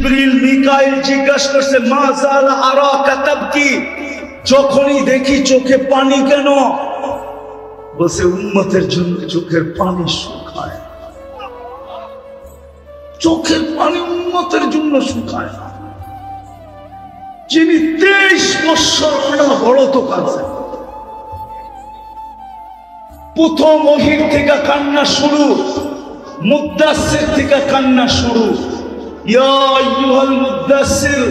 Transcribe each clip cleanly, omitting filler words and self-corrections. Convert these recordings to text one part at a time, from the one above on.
জিবরিল মিকাইল জিজ্ঞাসা করছে মা জাল আরাকা তাবকি, যখনই দেখি চোখে পানি কেন? বলছে উম্মতের জন্য চোখের পানি শুকায়, চোখের পানি উম্মতের জন্য শুকায় না। যিনি 23 বছর অনবরত কাঁদছেন, প্রথম ওহীর থেকে কান্না শুরু, মুদ্দাসসির থেকে কান্না শুরু। ইয়া আইয়ুহাল মুদ্দাসসির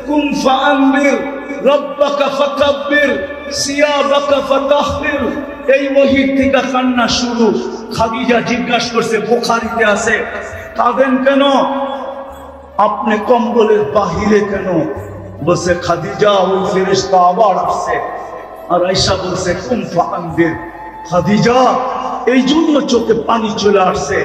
কুম ফাআনবির রাব্বাকা ফাকাব্বির সিয়াবাকা ফাতাহহির, এই ওহীর থেকে কান্না শুরু। খাদিজা জিজ্ঞাসা করছে, বুখারীতে আছে, কাঁদেন কেন? আপনি কম্বলের বাহিরে কেন? বলছে খাদিজা ওই ফেরেশতা আবার আসছে আর আয়েশা বলছে কুম ফাআনবির। খাদিজা এই জন্য চোখে পানি চলে আসছে,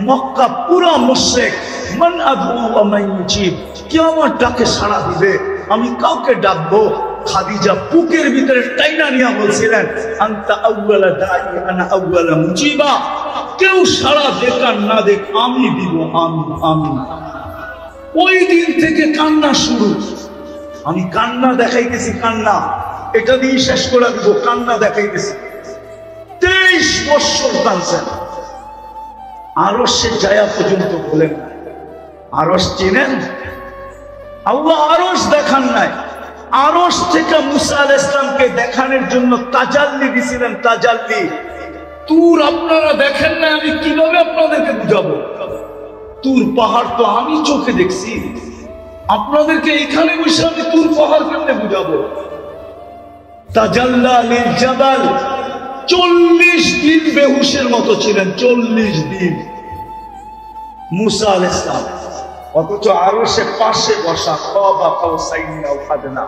মক্কা পুরা মুশরিক, মান আদউ ওয়া মান ইউজিব, কে আমার ডাকে সাড়া দিবে, আমি কাউকে ডাকবো? খাদিজা বুকের ভিতরে টাইনা নিয়ে বলছিলেন আনতা আউয়ালা দাঈ আনা আউয়ালা মুজিবা, কেউ সাড়া দেখ আর না দেখ আমি দিব, আমি আমি। ওই দিন থেকে কান্না শুরু। আমি কান্না দেখাইতেছি, কান্না এটা দিয়ে শেষ করে দিব, কান্না দেখাইতেছি। 23 বছর কাঁদছেন। আরশে যায়া পর্যন্ত বলেন, আরশ চিনেন? আল্লাহ আরশ দেখান নাই, আরশ থেকে মুসা আলাইহিস সালামকে দেখানোর জন্য তাজাল্লি দিছিলেন, তাজাল্লি। তুর আপনারা দেখেন না, আমি কিভাবে আপনাদেরকে বুঝাবো? তুর পাহাড় তো আমি চোখে দেখছি, আপনাদেরকে এখানে বসে আমি তুর পাহাড় কেমনে বুঝাবো? তাজাল্লা লিল জাবাল, 40 দিন বেহুশের মতো ছিলেন, 40 দিন মুসা আলাইহিস সালাম, অথচ আরশের পাশে বসা, কাবা কাউসাইন আও আদনা।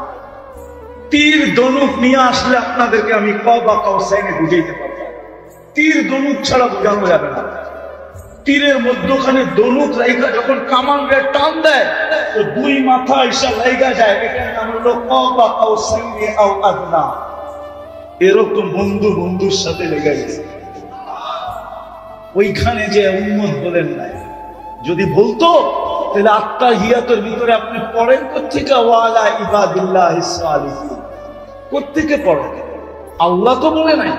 তীর ধনুক নিয়ে আসলে আপনাদেরকে আমি কাবা কাউসাইনে বুঝাইতে পারতাম, তীর ধনুক ছাড়া বোঝানো যাবে না। তীরের মধ্যখানে ধনুক লাইগা যখন কামান রে টান দেয় তো দুই মাথা এসে লাইগা যায়, এটার নাম হলো কাবা কাউসাইন আও আদনা। এরকম বন্ধু বন্ধুর সাথে লেগে গেছে। ওইখানে যে উম্মত বলেন নাই, যদি বলতো তাহলে আত্তাহিয়াতুর ভিতরে আপনি পড়েন কোত্থেকে? ওয়ালা ইবাদিল্লাহিস সালিহিন, কোত্থেকে পড়েন? আল্লাহ তো বলে নাই।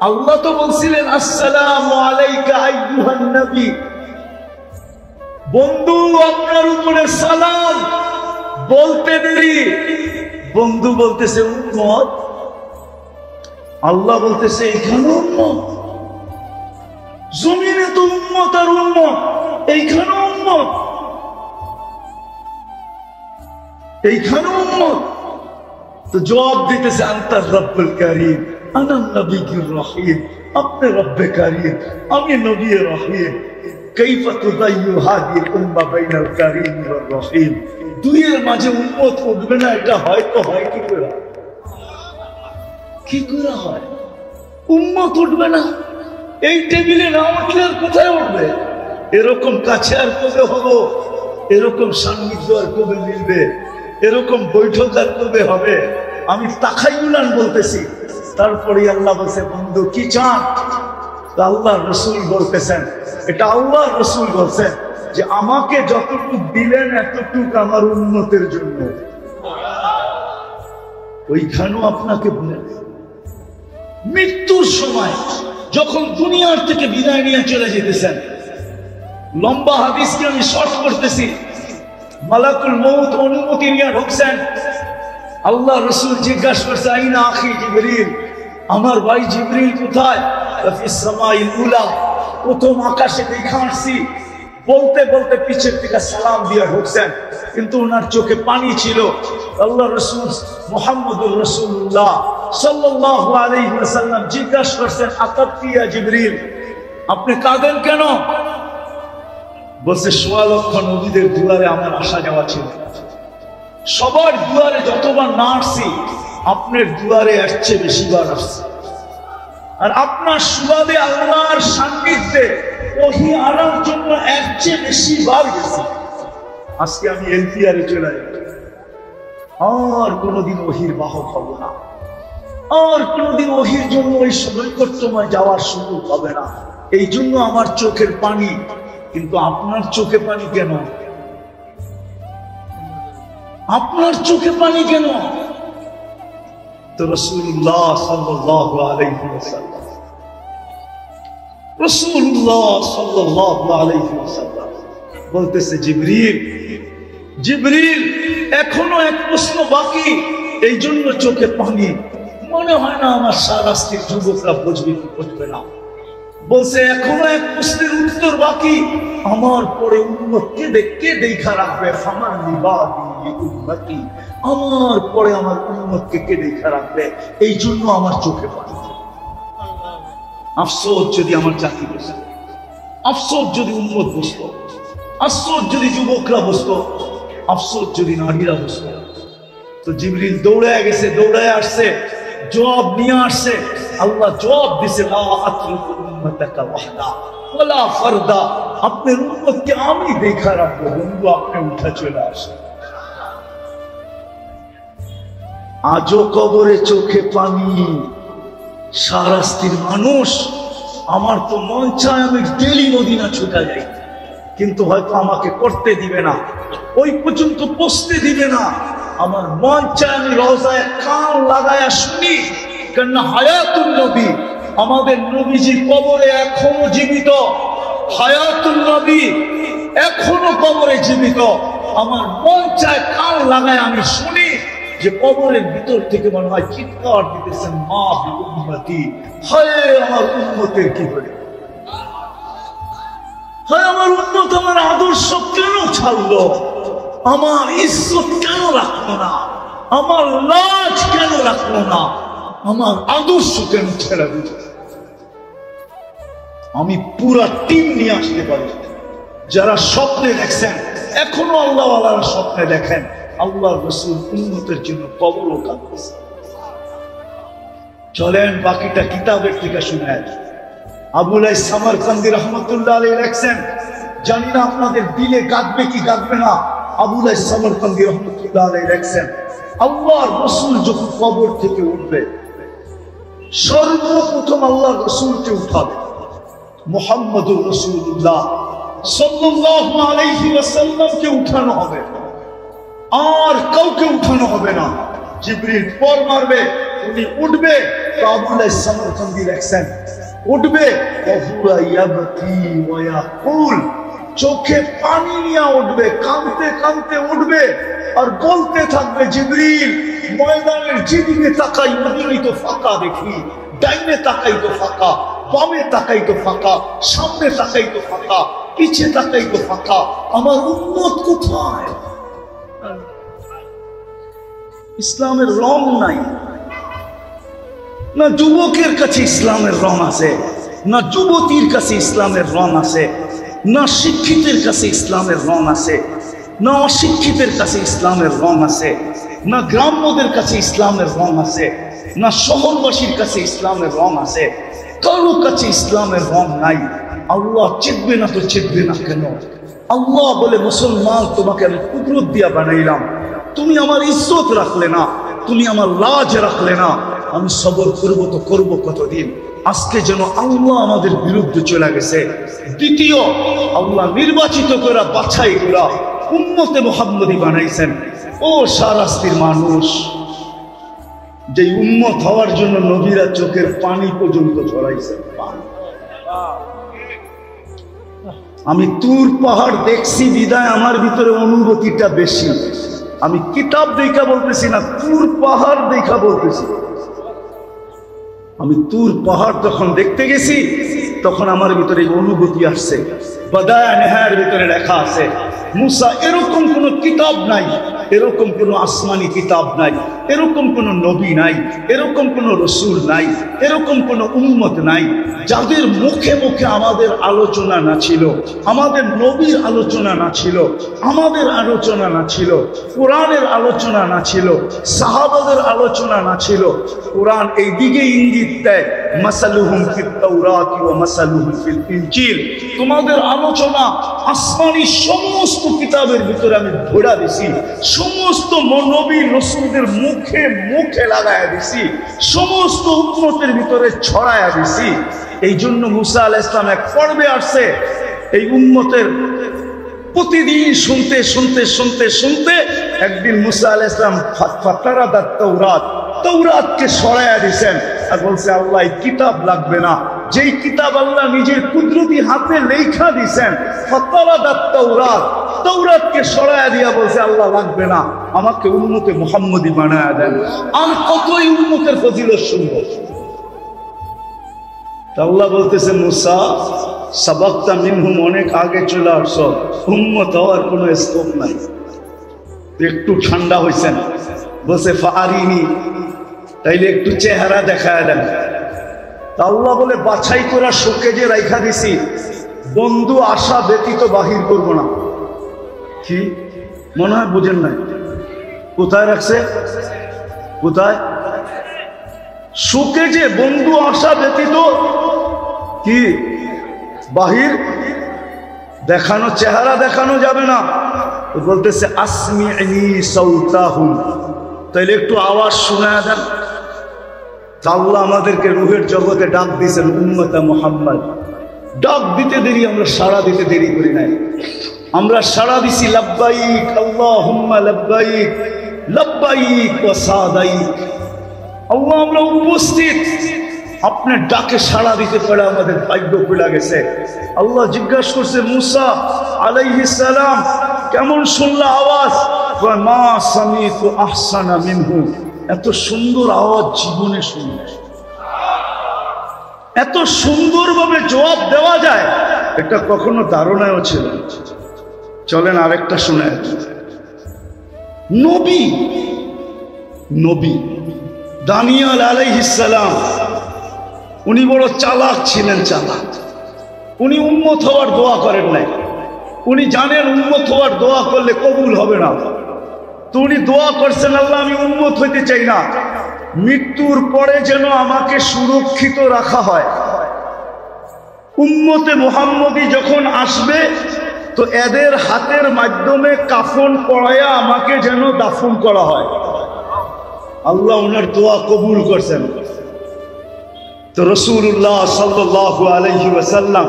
আল্লাহ তো বলছিলেন আসসালামু আলাইকা আইয়ুহান নবী, বন্ধু আপনার উপরে সালাম। বলতে দেরি, বন্ধু বলতেছে উম্মত, আল্লাহ বলতেছে এখানে উম্মত। জমিনে তো উম্মত আর উম্মত, এইখানে উম্মত, এইখানে উম্মত। তো জবাব দিতেছে আনতার রব্বুল কারীম আনা নবিয়্যুর রহিম, আপনি রব্বে কারীম, আমি নবী রহিম। কাইফা তুদাইয়ু হাদিল উম্মাহ বাইনাল কারীম ওয়ার রহিম, দুইয়ের মাঝে উম্মত উঠবে না, এটা হয়তো হয় কি করে? কি করে হয়? উম্মত উঠবে না, এই টেবিলে না উঠলে আর কোথায় উঠবে? এরকম কাছে আর কবে হবো? এরকম সান্নিধ্য আর কবে মিলবে? এরকম বৈঠক আর কবে হবে? আমি তাখাইয়ুলান বলতেছি। তারপরে আল্লাহ বলছে বন্ধু কি চান? আল্লাহ রসুল বলতেছেন, এটা আল্লাহ রসুল বলছেন যে আমাকে যতটুকু দিলেন এতটুকু আমার উম্মতের জন্য। ওইখানেও আপনাকে বলেন মৃত্যুর সময় যখন দুনিয়ার থেকে বিদায় নিয়ে চলে যেতেছেন, লম্বা হাদিসকে আমি শর্ট করতেছি, মালাকুল মউত অনুমতি নিয়ে ঢুকছেন। আল্লাহ রসুল জিজ্ঞাসা করছে আইনা আখি জিবরিল, আমার ভাই জিবরিল কোথায়? ফিস সামাইল উলা, প্রথম আকাশে দেখা আসছি। বলতে বলতে পিছের থেকে সালাম দিয়ে ঢুকছেন, কিন্তু ওনার চোখে পানি ছিল। আল্লাহ রসুল মুহাম্মদুর রাসূলুল্লাহ সাল্লাল্লাহু আলাইহি ওয়াসাল্লাম জিজ্ঞাসা করছেন আতাবকি ইয়া জিবরিল, আপনি কাঁদেন কেন? বলছে ১৬ লক্ষ নবীদের দুয়ারে আমার আসা যাওয়া ছিল, সবার দুয়ারে যতবার না আসছি আপনার দুয়ারে আসছে বেশিবার আসছে, আর আপনার সুবাদে আল্লাহর সান্নিধ্যে ওহী আনার জন্য একচেয়ে বেশি বার গেছি। আজকে আমি এলপিআরে চলে যাব, আর কোনোদিন ওহীর বাহক হব না, আর কোনোদিন ওহীর জন্য ওই নৈকট্যময় যাওয়ার সুযোগ হবে না। এই জন্য আমার চোখের পানি। কিন্তু আপনার চোখে পানি কেন? আপনার চোখে পানি কেন? তো রাসূলুল্লাহ সাল্লাল্লাহু আলাইহি ওয়াসাল্লাম, রাসূলুল্লাহ সাল্লাল্লাহু আলাইহি ওয়াসাল্লাম বলতেছে, জিবরিল, জিবরিল, এখনো এক প্রশ্ন বাকি, এই জন্য চোখে পানি। মনে হয় না আমার সারাস্তির যুবকরা বুঝবে কি বুঝবে না। বলছে এখনো এক প্রশ্নের উত্তর বাকি, আমার পরে উম্মত কে দেখা রাখবে? আমার নিবাদি উম্মতি, আমার পরে আমার উম্মতকে কে দেখা রাখবে? এই জন্য আমার চোখে পানি। আফসোস যদি আমার জাতি বসত, আফসোস যদি উম্মত বসত, আফসোস যদি যুবকরা বসত, আফসোস যদি নারীরা বসত। তো জিবরিল দৌড়ায় গেছে, দৌড়ায় আসছে, জবাব নিয়ে আসছে। আল্লাহ জবাব দিছে, লা আতরুকু উম্মাতাকা ওয়াহদা ওয়ালা ফারদা, আপনার উম্মতকে আমি দেখা রাখবো। বন্ধু, আপনি উঠা চলে আসেন। আজও কবরে চোখে পানি, সারাস্তির মানুষ। আমার তো মন চায় আমি ডেলি মদিনা ছুটা যাই, কিন্তু হয়তো আমাকে করতে দিবে না, ওই পর্যন্ত পৌঁছতে দিবে না। আমার মন চায় আমি রওজায় কান লাগায়া শুনি, কেননা হায়াতুল নবী, আমাদের নবীজি কবরে এখনো জীবিত। হায়াতুল নবী এখনো কবরে জীবিত। আমার মন চায় কান লাগায় আমি শুনি যে কবরের ভিতর থেকে মনে হয় চিৎকার দিতেছেন, মা বি উম্মতি, হায় আমার উম্মতের কি হলো, হায় আমার উম্মত আমার আদর্শ কেন ছাড়লো, আমার ইজ্জত কেন রাখলো না, আমার লাজ কেন রাখলো না, আমার আদর্শ কেন ছেড়ে দিল। আমি পুরা টিম নিয়ে আসতে পারি, যারা স্বপ্নে দেখছেন, এখনো আল্লাহ ওয়ালারা স্বপ্নে দেখেন আল্লাহ রাসূল উম্মতের জন্য কবরও কাঁদতেছে। চলেন বাকিটা কিতাবের থেকে শুনেন। আবুল আইস সামারকান্দি রহমতুল্লাহ আলাইহি লেখছেন, জানি না আপনাদের দিলে কাঁদবে কি কাঁদবে না। আবুল আইস সামারকান্দি রহমতুল্লাহ আলাইহি লেখছেন, আল্লাহর রাসূল যখন কবর থেকে উঠবে, সর্বপ্রথম আল্লাহর রাসূলকে উঠাবে, মুহাম্মদুর রাসূলুল্লাহ সাল্লাল্লাহু আলাইহি ওয়াসাল্লামকে উঠানো হবে, আর কাউকে উঠানো হবে না। জিবরিল পর মারবে, উনি উঠবে। তো আবুল আইস সামারকান্দি লেখছেন, উঠবে, ওয়া ইয়াবকি ওয়া ইয়াকুল, চোখে পানি নিয়ে উঠবে, কাঁদতে কাঁদতে উঠবে, আর বলতে থাকবে, জিবরিল, ময়দানের যেদিকে তাকাই ওদিকেই তো ফাঁকা দেখি, ডাইনে তাকাই তো ফাঁকা, বামে তাকাই তো ফাঁকা, সামনে তাকাই তো ফাঁকা, পিছে তাকাই তো ফাঁকা, আমার উম্মত কোথায়? ইসলামের রং নাই, না যুবকের কাছে ইসলামের রং আছে, না যুবতীর কাছে ইসলামের রং আছে, না শিক্ষিতের কাছে ইসলামের রং আছে, না অশিক্ষিতের কাছে ইসলামের রং আছে, না গ্রাম্যদের কাছে ইসলামের রং আছে, না শহরবাসীর কাছে ইসলামের রং আছে। কারো কাছে ইসলামের রং নাই। আল্লাহ চেতবে না তো চেতবে না কেন? আল্লাহ বলে, মুসলমান তোমাকে আমি কুদরত দিয়া বানাইলাম, তুমি আমার ইজ্জত রাখলে না, তুমি আমার লাজ রাখলে না, আমি সবর করবো তো করবো কতদিন? আজকে যেন আল্লাহ আমাদের বিরুদ্ধে চলে গেছে। দ্বিতীয়, আল্লাহ নির্বাচিত করা বাছাই করা উম্মতে মুহাম্মদী বানাইছেন। ও সারাস্তির মানুষ, যে উম্মত হওয়ার জন্য নবীরা চোখের পানি পর্যন্ত ঝরাইছেন। আমি তুর পাহাড় দেখছি বিদায় আমার ভিতরে অনুভূতিটা বেশি। আমি কিতাব দেখা বলতেছি না, তুর পাহাড় দেখা বলতেছি। আমি তুর পাহাড় যখন দেখতে গেছি তখন আমার ভিতরে অনুভূতি আসছে। বাদায়া নেহায়ের ভিতরে লেখা আছে, মুসা এরকম কোন কিতাব নাই, এরকম কোন আসমানি কিতাব নাই, এরকম কোন নবী নাই, এরকম কোন রসুল নাই, এরকম কোন উম্মত নাই যাদের মুখে মুখে আমাদের আলোচনা না ছিল, আমাদের নবীর আলোচনা না ছিল, আমাদের আলোচনা না ছিল, কোরআনের আলোচনা না ছিল, সাহাবাদের আলোচনা না ছিল। কোরআন এই দিকে ইঙ্গিত দেয়, মাসালুহুম ফিত তাওরাতি ওয়া মাসালুহুম ফিল ইনজিল। তোমাদের আলোচনা আসমানি সমস্ত কিতাবের ভিতরে আমি ভরা দিছি, সমস্ত নবী রাসূলদের মুখে মুখে লাগায়া দিছি, সমস্ত উম্মতের ভিতরে ছড়ায়া দিছি। এই জন্য মুসা আলাইহিস সালাম এক পর্বে আসছে, এই উম্মতের প্রতিদিন শুনতে শুনতে শুনতে শুনতে একদিন মুসা আলাইহিস সালাম ফাতারাদাত তাওরাত, তাওরাতকে সরাইয়া দিয়েছেন আর বলছে আল্লাহ এই কিতাব লাগবে না, যেই কিতাব আল্লাহ নিজের কুদরতি হাতে লেখা দিয়েছেন। ফাতারাদাত তাওরাত, তাওরাতকে সরাইয়া দিয়া বলছে আল্লাহ লাগবে না, আমাকে উম্মতে মুহাম্মদী বানায়া দেন। আর কতই উম্মতের ফজিলত শুনবো। আল্লাহ বলতেছে মুসা সাবাক্তা মিনহুম, অনেক আগে চলে আসছো, উম্মত হওয়ার কোনো স্কোপ নাই। একটু ঠান্ডা হয়েছেন, বলছে ফারিনি, তাইলে একটু চেহারা দেখায় দেন। আল্লাহ বলে বাছাই করা শোকেজে রাইখা দিছি, বন্ধু আশা ব্যতীত বাহির করব না। কি মনে হয় বুঝেন নাই? কোথায় রাখছে? কোথায়? শোকেজে বন্ধু আশা ব্যতীত কি বাহির দেখানো, চেহারা দেখানো যাবে না। বলতেছে আসমিনি সাউতাহুম, তাইলে একটু আওয়াজ শোনায়া দেন। আল্লাহ আমাদেরকে রূহের জগতে ডাক দিয়েছেন উম্মতে মুহাম্মদ। ডাক দিতে দেরি, আমরা সাড়া দিতে দেরি করি নাই। আমরা সাড়া দিছি লাব্বাইক আল্লাহুম্মা লাব্বাইক, লাব্বাইক ওয়া সাদাইক। আল্লাহ আমরা উপস্থিত, আপনার ডাকে সাড়া দিতে পারে আমাদের ভাগ্য খুলে গেছে। আল্লাহ জিজ্ঞাসা করছে মুসা আলাইহিস সালাম কেমন শুনলা আওয়াজ? মা সামিতু আহসানা মিনহু, এত সুন্দর আওয়াজ জীবনে শুনি। এত সুন্দরভাবে জবাব দেওয়া যায় এটা কখনো ধারণাও ছিল। চলেন আরেকটা শুনে। নবী নবী দানিয়েল আলাইহিস সালাম, উনি বড় চালাক ছিলেন, চালাক। উনি উম্মত হওয়ার দোয়া করেন নাই। উনি জানেন উম্মত হওয়ার দোয়া করলে কবুল হবে না, তো উনি দোয়া করছেন আল্লাহ আমি উম্মত হইতে চাই না, মৃত্যুর পরে যেন আমাকে সুরক্ষিত রাখা হয়। উম্মতে মুহাম্মদী যখন আসবে তো এদের হাতের মাধ্যমে কাফন পড়াইয়া আমাকে যেন দাফন করা হয়। আল্লাহ ওনার দোয়া কবুল করছেন। তো রাসূলুল্লাহ সাল্লাল্লাহু আলাইহি ওয়াসাল্লাম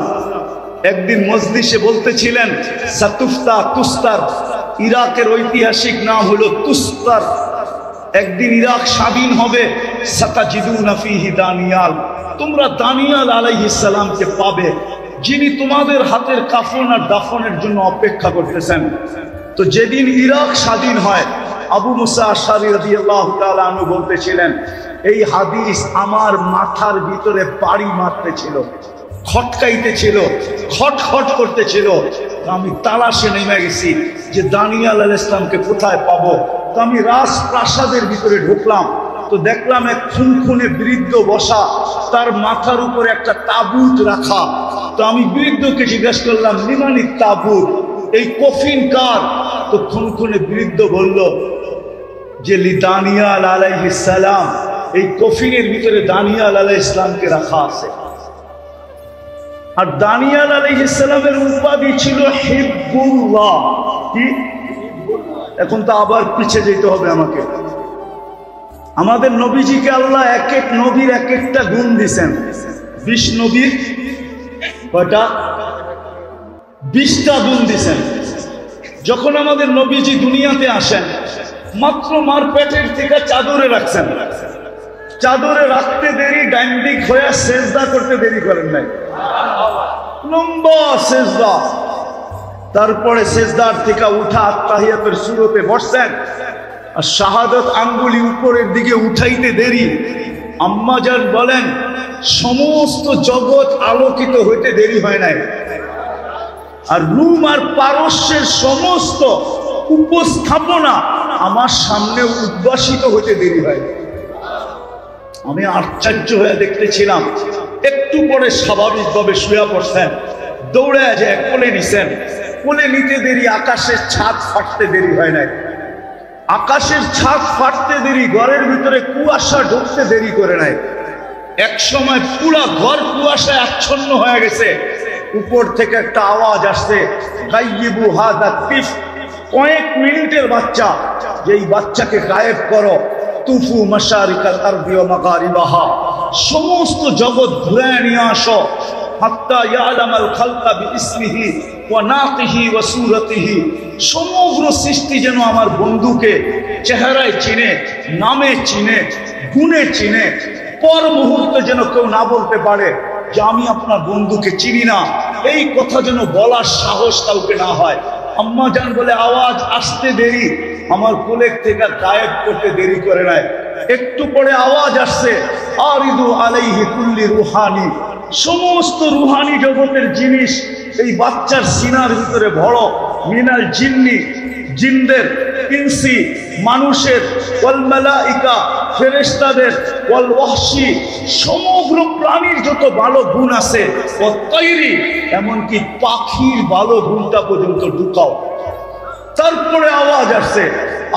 একদিন মজলিসে বলতেছিলেন সাতুফতা তুস্তার, ইরাকের ঐতিহাসিক নাম হলো তুস্তার। একদিন ইরাক স্বাধীন হবে। সাতাজিদুনা ফিহি দানিয়াল, তোমরা দানিয়াল আলাইহিস সালামকে পাবে, যিনি তোমাদের হাতের কাফন আর দাফনের জন্য অপেক্ষা করতেছেন। তো যেদিন ইরাক স্বাধীন হয়, আবু মুসা আশআরী রাদিয়াল্লাহু তাআলা আনহু বলতেছিলেন এই হাদিস আমার মাথার ভিতরে বাড়ি মারতেছিল, খটকাইতেছিল, খটখট করতেছিল। আমি তালাশে নেমে গেছি যে দানিয়াল আলাইহিস সালামকে কোথায় পাবো। তো আমি রাজপ্রাসাদের ভিতরে ঢুকলাম, তো দেখলাম এক খুনখুনে বৃদ্ধ বসা, তার মাথার উপরে একটা তাবুত রাখা। তো আমি বৃদ্ধকে জিজ্ঞাসা করলাম লিমানি তাবুত, এই কফিন কার? তো খুনখুনে বৃদ্ধ বলল যে লি দানিয়াল আলাইহিস সালাম, এই কফিনের ভিতরে দানিয়াল আলাইহিস সালামকে রাখা আছে। আর দানিয়াল আলাইহিস সালামের উপাধি ছিল হিব্বুল্লাহ। কি? এখন তো আবার পিছে যেতে হবে আমাকে। আমাদের নবীজিকে আল্লাহ এক এক নবীর এক একটা গুণ দিয়েছেন। 20 নবীর কয়টা? 20টা গুণ দিয়েছেন। যখন আমাদের নবীজি দুনিয়াতে আসেন, মাত্র মার পেটের থেকে চাদরে রাখছেন। চাদরে রাখতে দেরি, ডাইন দিক হয়ে সেজদা করতে দেরি করেন নাই, লম্বা সেজদা। তারপরে সেজদার থেকে উঠা তাহিয়াতের শুরুতে বসছেন, আর শাহাদাত আঙ্গুলি উপরের দিকে উঠাইতে দেরি। আম্মা জান বলেন সমস্ত জগৎ আলোকিত হইতে দেরি হয় নাই, আর রুম আর পারস্যের সমস্ত উপস্থাপনা আমার সামনে উদ্ভাসিত হইতে দেরি হয়। আমি আশ্চর্য হয়ে দেখতেছিলাম। একটু পরে স্বাভাবিকভাবে শুয়ে পড়ছেন, দৌড়ে যে কোলে নিছেন। কোলে নিতে দেরি, আকাশের ছাদ ফাটতে দেরি হয় নাই। আকাশের ছাদ ফাটতে দেরি, ঘরের ভিতরে কুয়াশা ঢুকতে দেরি করে নাই। এক সময় পুরা ঘর কুয়াশায় আচ্ছন্ন হয়ে গেছে। উপর থেকে একটা আওয়াজ আসছে, গাইয়িবু হাযা তিফ, কয়েক মিনিটের বাচ্চা, যেই বাচ্চাকে গায়েব করো। তুফু মাশারিকাল আরদি ওয়া মাগারিবাহা, সমস্ত জগৎ ঘুরে নিয়ে আসো। হাত্তা ইয়ালামাল খালকা বিইসমিহি ওয়া নাতিহি ওয়া সূরাতিহি, সমগ্র সৃষ্টি যেন আমার বন্ধুকে চেহারায় চিনে, নামে চিনে, গুণে চিনে। পর মুহূর্তে যেন কেউ না বলতে পারে যে আমি আপনার বন্ধুকে চিনি না, এই কথা যেন বলার সাহস কাউকে না হয়। আম্মা জান বলে আওয়াজ আসতে দেরি, আমার কোলের থেকে গায়েব করতে দেরি করে নাই। একটু পরে আওয়াজ আসছে, আরিদু আলাইহি কুল্লি রুহানি, সমস্ত রুহানি জগতের জিনিস এই বাচ্চার সিনার ভিতরে ভরো। মিনাল জিন্নি, জিনদের, ইনসি, মানুষের, ওয়াল মালাইকা, ফেরেশতাদের, ওয়াল ওয়াহশি, সমগ্র প্রাণীর যত ভালো গুণ আছে, ও তৈরি, এমনকি পাখির ভালো গুণটা পর্যন্ত ঢুকাও। তারপরে আওয়াজ আসছে,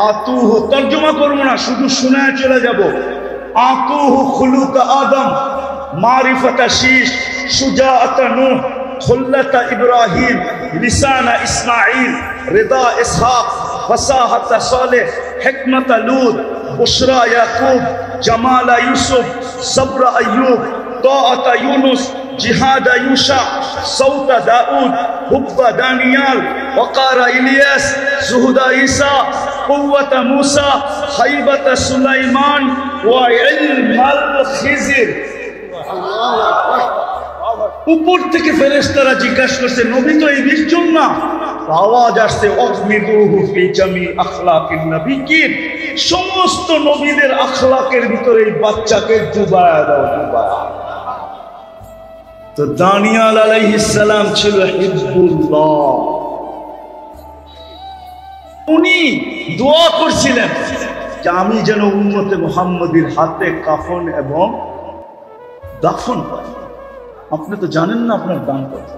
আতুহু, তর্জমা করবো না, শুধু শোনায় চলে যাব। আতুহু খুলুকা আদম, মারিফাতা শীশ, সুজাআতা নূহ, খুল্লাতা ইব্রাহিম, লিসানা ইসমাঈল, রিদা ইসহাক, ফাসাহাতা সালেহ, হিকমাতা লূত, বুশরা ইয়াকুব, জামালা ইউসুফ, সবরা আইয়ুব, তাআতা ইউনুস, জিহাদা ইউশা, সৌতা দাউদ, হুব্বা দানিয়াল, ওয়াকারা ইলিয়াস, জুহুদা ঈসা, কুওয়াতা মূসা, হাইবাতা সুলাইমান, ওয়া ইলমাল খিজির। উপর থেকে ফেরেশতারা জিজ্ঞাসা করছে, নবী তো এই 20 জন না? আওয়াজ আসছে, অজমিদুহু ফি জামি আখলাকিন নবিয়্যিন, সমস্ত নবীদের আখলাকের ভিতরে এই বাচ্চাকে ডুবায়া দাও, ডুবায়া। তো দানিয়াল আলাইহিস সালাম ছিল হিজবুল্লাহ, উনি দোয়া করছিলেন যে আমি যেন উম্মতে মুহাম্মদীর হাতে কাফন এবং দাফন পাই। আপনি তো জানেন না আপনার দান কত।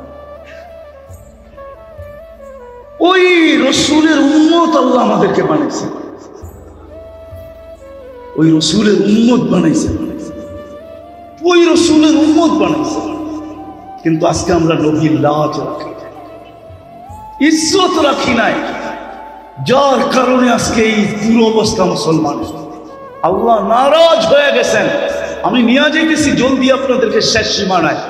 ওই রসুলের উম্মত আল্লাহ আমাদেরকে বানাইছে, ওই রসুলের উম্মত বানাইছে, ওই রসুলের উম্মত বানাইছে। কিন্তু আজকে আমরা নবীর লাজ রাখি, ইজ্জত রাখি নাই, যার কারণে আজকে এই দুরবস্থা মুসলমানের। আল্লাহ নারাজ হয়ে গেছেন। আমি নিয়ে যেতেছি জলদি আপনাদেরকে শেষ সীমানায়,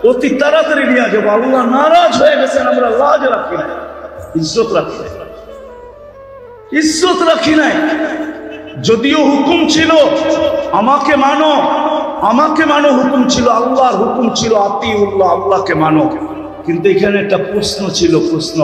অতি তাড়াতাড়ি নিয়ে যাবো। আল্লাহ নারাজ হয়ে গেছেন, আমরা লাজ রাখি নাই, ইজ্জত রাখি নাই, ইজ্জত রাখি নাই। যদিও হুকুম ছিল আমাকে মানো, আমাকে মানো হুকুম ছিল, আল্লাহর হুকুম ছিল আতিউল্লাহ, আল্লাহকে মানো। কিন্তু এখানে একটা প্রশ্ন ছিল, প্রশ্ন,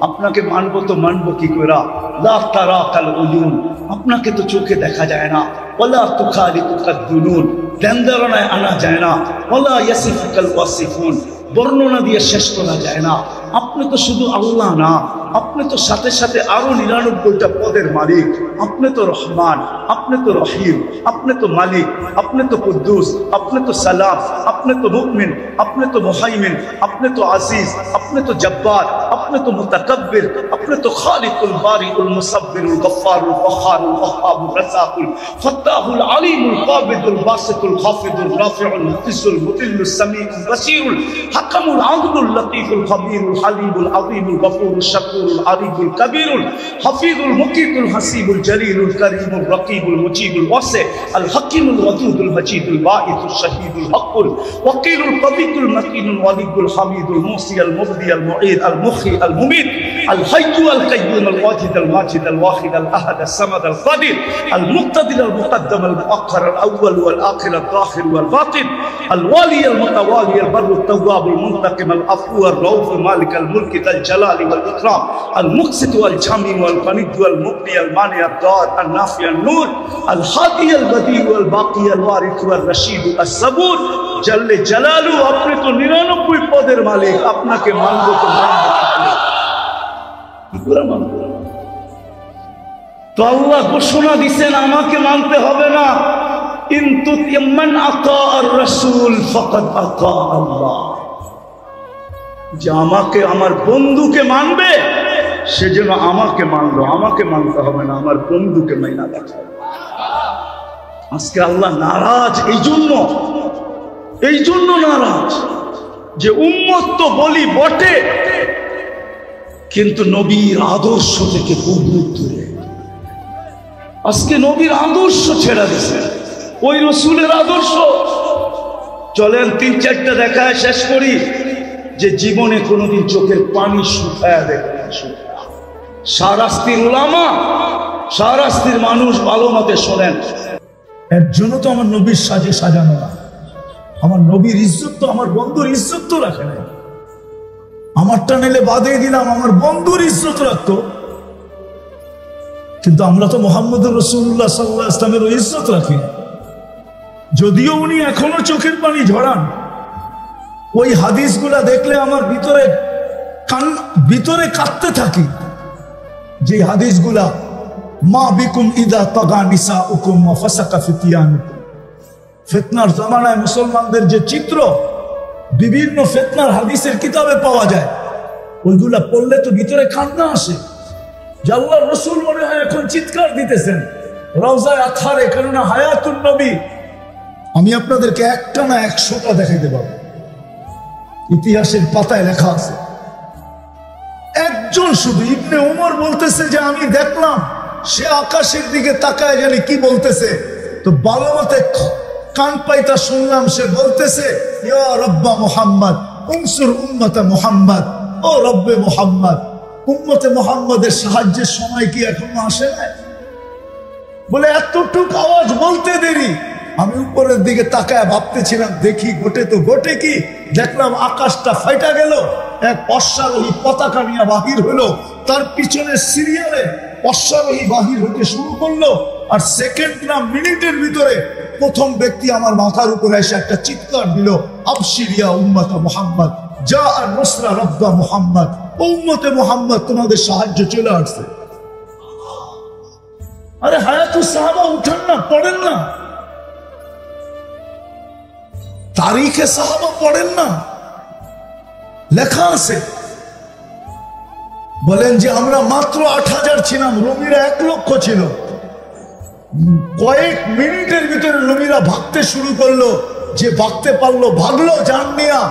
আপনাকে মানবো তো মানবো কি করে? লা তারাকাল উয়ুন, আপনাকে তো চোখে দেখা যায় না। ওয়ালা তুখালিকুকাদ দুনুন, ধ্যানধারণায় আনা যায় না। ওয়ালা ইয়াসিফুকাল ওয়াসিফুন, বর্ণনা দিয়ে শেষ করা যায় না। আপনি তো শুধু আল্লাহ না, আপনি তো সাথে সাথে আরো 99টা পদের মালিক। আপনি তো রহমান, আপনি তো রহিম, আপনি তো মালিক, আপনি তো কুদ্দুস, আপনি তো সালাম, আপনি তো মুমিন, আপনি তো মুহাইমিন, আপনি তো আজিজ, আপনি তো জব্বার, আপনি তো মুতাকাব্বির, আপনি তো খালিকুল বারিউল মুসাব্বিরুল গফফারুল ওয়াহাবুল ওয়াহাবুর রাসাকুল ফাত্তাহুল আলিমুল কাবিদুল বাসিতুল খাফিদুল রাফিউল মুতিসুল মুতিল্লুস সামিউল বাসীরুল হাকামুল আদলুল লতীফুল খবীরুল হালিমুল আযীমুল গফুরুল শাকুরুল আরিফুল কবীরুল হাফিজুল মুকিতুল হাসিবুল জলিলুল করিমুল রকিবুল মুজিবুল ওয়াসি আল হাকিমুল ওয়াদুদুল মজিদুল বাঈসুল শহীদুল হকুল ওয়াকিলুল কবিতুল মকিনুল ওয়ালিদুল হামিদুল মুসি আল মুবদি আল মুঈদ আল মুখি আল মুমিত আল হাইয়্যু আল কাইয়্যুম আল ওয়াজিদ আল মাজিদ আল ওয়াহিদ আল আহাদ আল সামাদ আল কাদির আল মুক্তাদির আল মুকদ্দম আল মুআখখার আল আউয়াল ওয়াল আখির আল যাহির ওয়াল বাতিন আল ওয়ালি আল মুতাওয়ালি আল বাররু আল তাওয়াব আল মুনতাকিম আল আফু আল রাউফ মালিক আল মুলক আল জালাল ওয়াল ইকরাম আল মুকসিত ওয়াল জামি ওয়াল গনিদ ওয়াল মুগনি আল মানি আল দার আল নাফি আল নূর আল হাদি আল বদি ওয়াল বাকি আল ওয়ারিস ওয়াল রশিদ আল সাবুর জাল্লে জালালু। আপনি তো 99 পদের মালিক, আপনাকে মানবো তো মানবো কি করে মানবো? তো আল্লাহ ঘোষণা দিবেন আমাকে মানতে হবে না। কিন্তু মান আতা আর রাসূল ফাকাদ আতা আল্লাহ, যে আমাকে আমার বন্ধুকে মানবে সে যেন আমাকে মানলো, আমাকে মানতে হবে না, আমার বন্ধুকে মাইনা দেখা। আজকে আল্লাহ নারাজ এই জন্য নারাজ যে উম্মত তো বলি বটে, কিন্তু নবীর আদর্শ থেকে বহু দূরে। আজকে নবীর আদর্শ ছেড়ে দিছে, ওই রসুলের আদর্শ। চলেন 3-4টা দেখায় শেষ করি। যে জীবনে কোনোদিন চোখের পানি শুকায় দেখে, শাহরাস্তির উলামা, শাহরাস্তির মানুষ ভালো মতে শোনেন। এর জন্য তো আমার নবীর সাজে সাজানো না। আমার নবীর ইজ্জত তো, আমার বন্ধুর ইজ্জত তো রাখে না। আমারটা নিলে বাদে দিলাম, আমার বন্ধুর ইজ্জত রাখতো। কিন্তু আমরা তো মুহাম্মদুর রাসূলুল্লাহ সাল্লাল্লাহু আলাইহি ওয়াসাল্লামের ইজ্জত রাখি। যদিও উনি এখনো চোখের পানি ঝরান, ওই হাদিসগুলা দেখলে আমার ভিতরে কাঁদতে থাকি। যে হাদিসগুলা, মা বিকুম ইদা তাগা নিসাউকুম ওয়া ফাসাকা ফিতিয়ানুকুম, ফিতনার জামানায় মুসলমানদের যে চিত্র বিভিন্ন ফিতনার হাদিসের কিতাবে পাওয়া যায়, ওইগুলা পড়লে তো ভিতরে কান্না আসে। যে আল্লাহর রাসূল মনে হয় এখন চিৎকার দিতেছেন রওজায়ে আতহারে, কেননা হায়াতুন নবী। আমি আপনাদেরকে একটা না 100টা দেখাইতে পারবো, ইতিহাসের পাতায় লেখা আছে। একজন শুধু ইবনে উমর বলতেছে যে আমি দেখলাম সে আকাশের দিকে তাকায় জানি কি বলতেছে, তো ভালো মতে কান পাইতা শুনলাম সে বলতেছে, ইয়া রব্বা মুহাম্মদ উনসুর উম্মতা মুহাম্মদ, ও রব্বে মুহাম্মদ, উম্মতে মুহাম্মদের সাহায্যের সময় কি এখনো আসে না? বলে এতটুকু আওয়াজ বলতে দেরি। আমি উপরের দিকে তাকায় ভাবতেছিলাম দেখি ঘটে তো ঘটে কি, দেখলাম আকাশটা ফাইটা গেল, এক অশ্বারোহী পতাকা নিয়ে বাহির হলো, তার পিছনে সিরিয়ালে অশ্বারোহী বাহির হতে শুরু করলো। আর সেকেন্ড না মিনিটের ভিতরে প্রথম ব্যক্তি আমার মাথার উপরে এসে একটা চিৎকার দিল, আবশিরিয়া উম্মত মুহাম্মদ, যা আর নসরা রব্বা মুহাম্মদ, উম্মতে মুহাম্মদ তোমাদের সাহায্য চলে আসছে। আরে হায়াতুস সাহাবা উঠান না, পড়েন না, তারিখে সাহাবা পড়েন না, লেখা আছে। বলেন যে আমরা মাত্র 8000 ছিলাম, রুমিরা 1 লক্ষ ছিল। কয়েক মিনিটের ভিতরে রুমিরা ভাগতে শুরু করলো, যে ভাগতে পারলো ভাগলো জান নিয়া,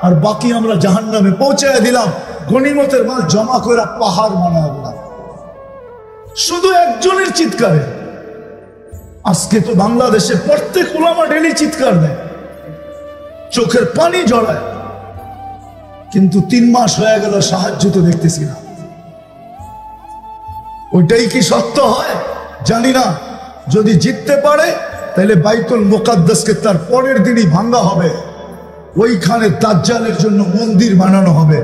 আর বাকি আমরা জাহান্নামে পৌঁছায় দিলাম। গনিমতের মাল জমা করে পাহাড় বানায় দিলাম শুধু একজনের চিৎকারে। আজকে তো বাংলাদেশে প্রত্যেক উলামা ডেলি চিৎকার দেয়, চোখের পানি জড়ায়, কিন্তু 3 মাস হয়ে গেল সাহায্য তো দেখতেছি না। ওইটাই কি সত্য হয় জানি না। যদি জিততে পারে তাহলে বাইতুল মুকাদ্দাসকে তার পরের দিনই ভাঙ্গা হবে, ওইখানে দাজ্জালের জন্য মন্দির বানানো হবে।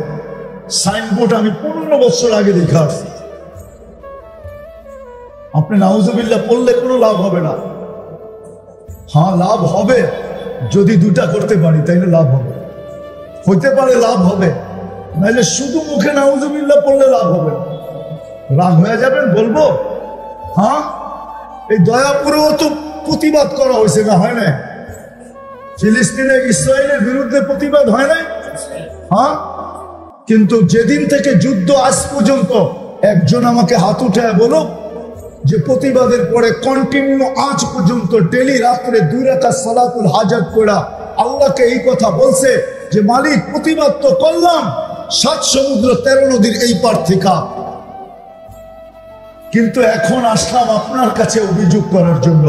সাইনবোর্ড আমি 15 বছর আগে দেখে আসছি। আপনি নাউজুবিল্লাহ পড়লে কোনো লাভ হবে না। হ্যাঁ লাভ হবে, যদি 2টা করতে পারি তাইলে লাভ হবে, হইতে পারে লাভ হবে, নাহলে শুধু মুখে নাউজুবিল্লাহ পড়লে লাভ হবে না। রাগ হয়ে যাবেন বলবো। হ্যাঁ, এই দয়াপুরেও তো প্রতিবাদ করা হয়েছে না, হয় না? ফিলিস্তিনে ইসরায়েলের বিরুদ্ধে প্রতিবাদ হয় না? হ্যাঁ, কিন্তু যেদিন থেকে যুদ্ধ আজ পর্যন্ত একজন আমাকে হাত উঠায় বলো যে প্রতিবাদের পরে কন্টিনিউ আজ পর্যন্ত ডেলি রাত্রে 2 রাকাত সালাতুল হাজাত পড়া আল্লাহকে এই কথা বলছে যে মালিক প্রতিবাদ তো করলাম 7 সমুদ্র 13 নদীর এই পার থেকে, কিন্তু এখন আসলাম আপনার কাছে অভিযোগ করার জন্য।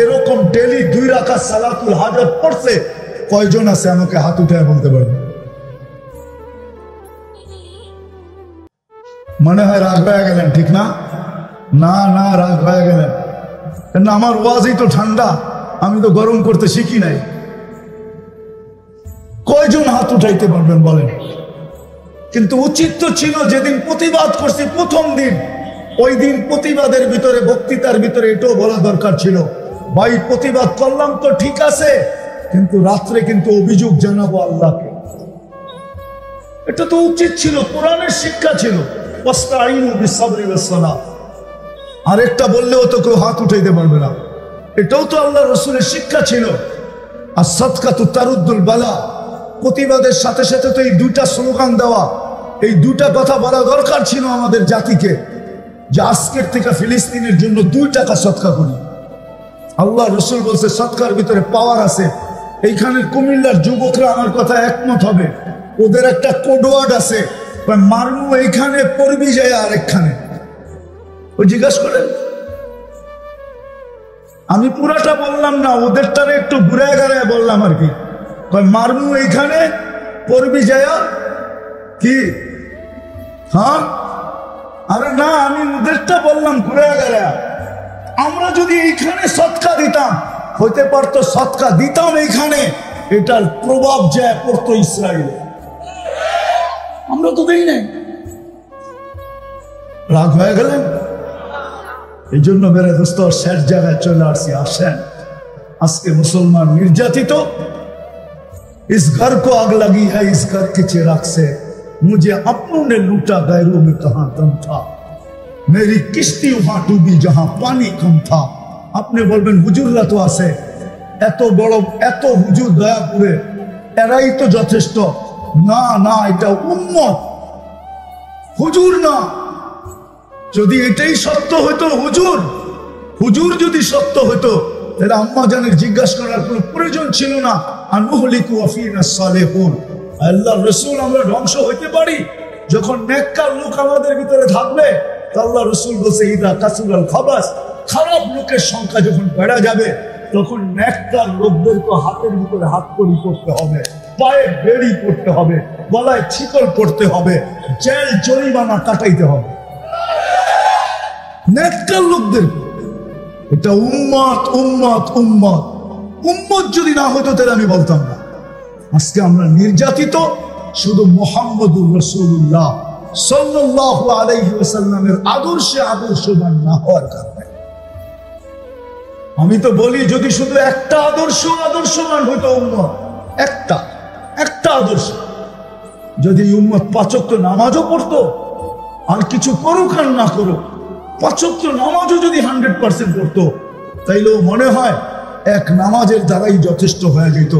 এরকম ডেলি 2 রাকাত সালাতুল হাজাত পড়ছে কয়জন আছে আমাকে হাত উঠায় বলতে পারবে? মনে হয় রাগ হয়ে গেলেন, ঠিক না? না না, রাগ হয়ে গেলেন না। আমার ওয়াজই তো ঠান্ডা, আমি তো গরম করতে শিখি নাই। কয়জন হাত উঠাইতে পারবেন বলেন? কিন্তু উচিত তো ছিল যেদিন প্রতিবাদ করছি প্রথম দিন, ওই দিন প্রতিবাদের ভিতরে বক্তৃতার ভিতরে এটাও বলা দরকার ছিল, ভাই প্রতিবাদ করলাম তো ঠিক আছে, কিন্তু রাত্রে কিন্তু অভিযোগ জানাবো আল্লাহকে। এটা তো উচিত ছিল, কোরআনের শিক্ষা ছিল। আরেকটা বললেও তো কেউ হাত উঠাইতে পারবে না, এটাও তো আল্লাহ রসুলের শিক্ষা ছিল। আর সাদকাতু তারুদ্দুল বালা, প্রতিবাদের সাথে সাথে তো এই 2টা স্লোগান দেওয়া, এই 2টা কথা বলা দরকার ছিল আমাদের জাতিকে, যে আজকের থেকে ফিলিস্তিনের জন্য 2 টাকা সদকা করি। আল্লাহ রসুল বলছে সদকার ভিতরে পাওয়ার আছে। এইখানের কুমিল্লার যুবকরা আমার কথা একমত হবে, ওদের একটা কোডওয়ার্ড আছে, মারমু এইখানে পড়বি যায় আরেকখানে। ওই জিজ্ঞাসা করেন, আমি পুরাটা বললাম না, ওদেরটারে একটু ঘুরে গেড়ায় বললাম আর কি। মারমু এইখানে পড়বি যায় কি? হ্যাঁ, আরে না, আমি ওদেরটা বললাম ঘুরে গেলে। আমরা যদি এইখানে সৎকা দিতাম, হইতে পারতো সৎকা দিতাম এইখানে, এটার প্রভাব যায় পড়তো ইসরায়েলে। আমরা তো দেই নাই। রাগ হয়ে গেলেন? এই জন্য মেরে দোস্ত শেষ জায়গায় চলে আসছি। আসেন, আজকে মুসলমান নির্যাতিত, इस घर को आग लगी है इस घर के चिराग से, मुझे अपनों ने लूटा गैरों में कहां दम था, मेरी किश्ती वहां डूबी जहां पानी कम था। আপনি বলবেন হুজুররা তো আছে, এত বড় এত হুজুর দয়াপুরে, এরাই তো যথেষ্ট। না না, এটা উম্মত, হুজুর না। যদি এটাই সত্য হতো, হুজুর যদি সত্য হতো, তাহলে আম্মা জানের জিজ্ঞাসা করার কোনো প্রয়োজন ছিল না। আনুহলিকু ওয়াফিনা সালেহুন, আল্লাহর রাসূল আমরা ধ্বংস হইতে পারি যখন নেককার লোক আমাদের ভিতরে থাকবে। তো আল্লাহর রাসূল বলছে ইদা কাসুরাল খাবাস, খারাপ লোকের সংখ্যা যখন বেড়ে যাবে, তখন নেককার লোকদেরকে হাতের ভিতরে হাত কড়ি করতে হবে, পায়ে বেড়ি করতে হবে, গলায় ছিকল পড়তে হবে, জেল জরিমানা কাটাইতে হবে নেককার লোকদের। এটা উম্মত উম্মত উম্মত উম্মত যদি না হতো তাহলে আমি বলতাম না। আজকে আমরা নির্যাতিত শুধু মুহাম্মদুর রাসূলুল্লাহ সাল্লাল্লাহু আলাইহি ওয়াসাল্লামের আদর্শে আদর্শবান না হওয়ার কারণে। আমি তো বলি, যদি শুধু একটা আদর্শবান হতো উম্মত, একটা আদর্শ, যদি উম্মত 5 ওয়াক্ত নামাজও পড়তো, আর কিছু করুক আর না করুক, 5 ওয়াক্ত নামাজও যদি 100% পড়তো, তাইলেও মনে হয় এক নামাজের দ্বারাই যথেষ্ট হয়ে যেত।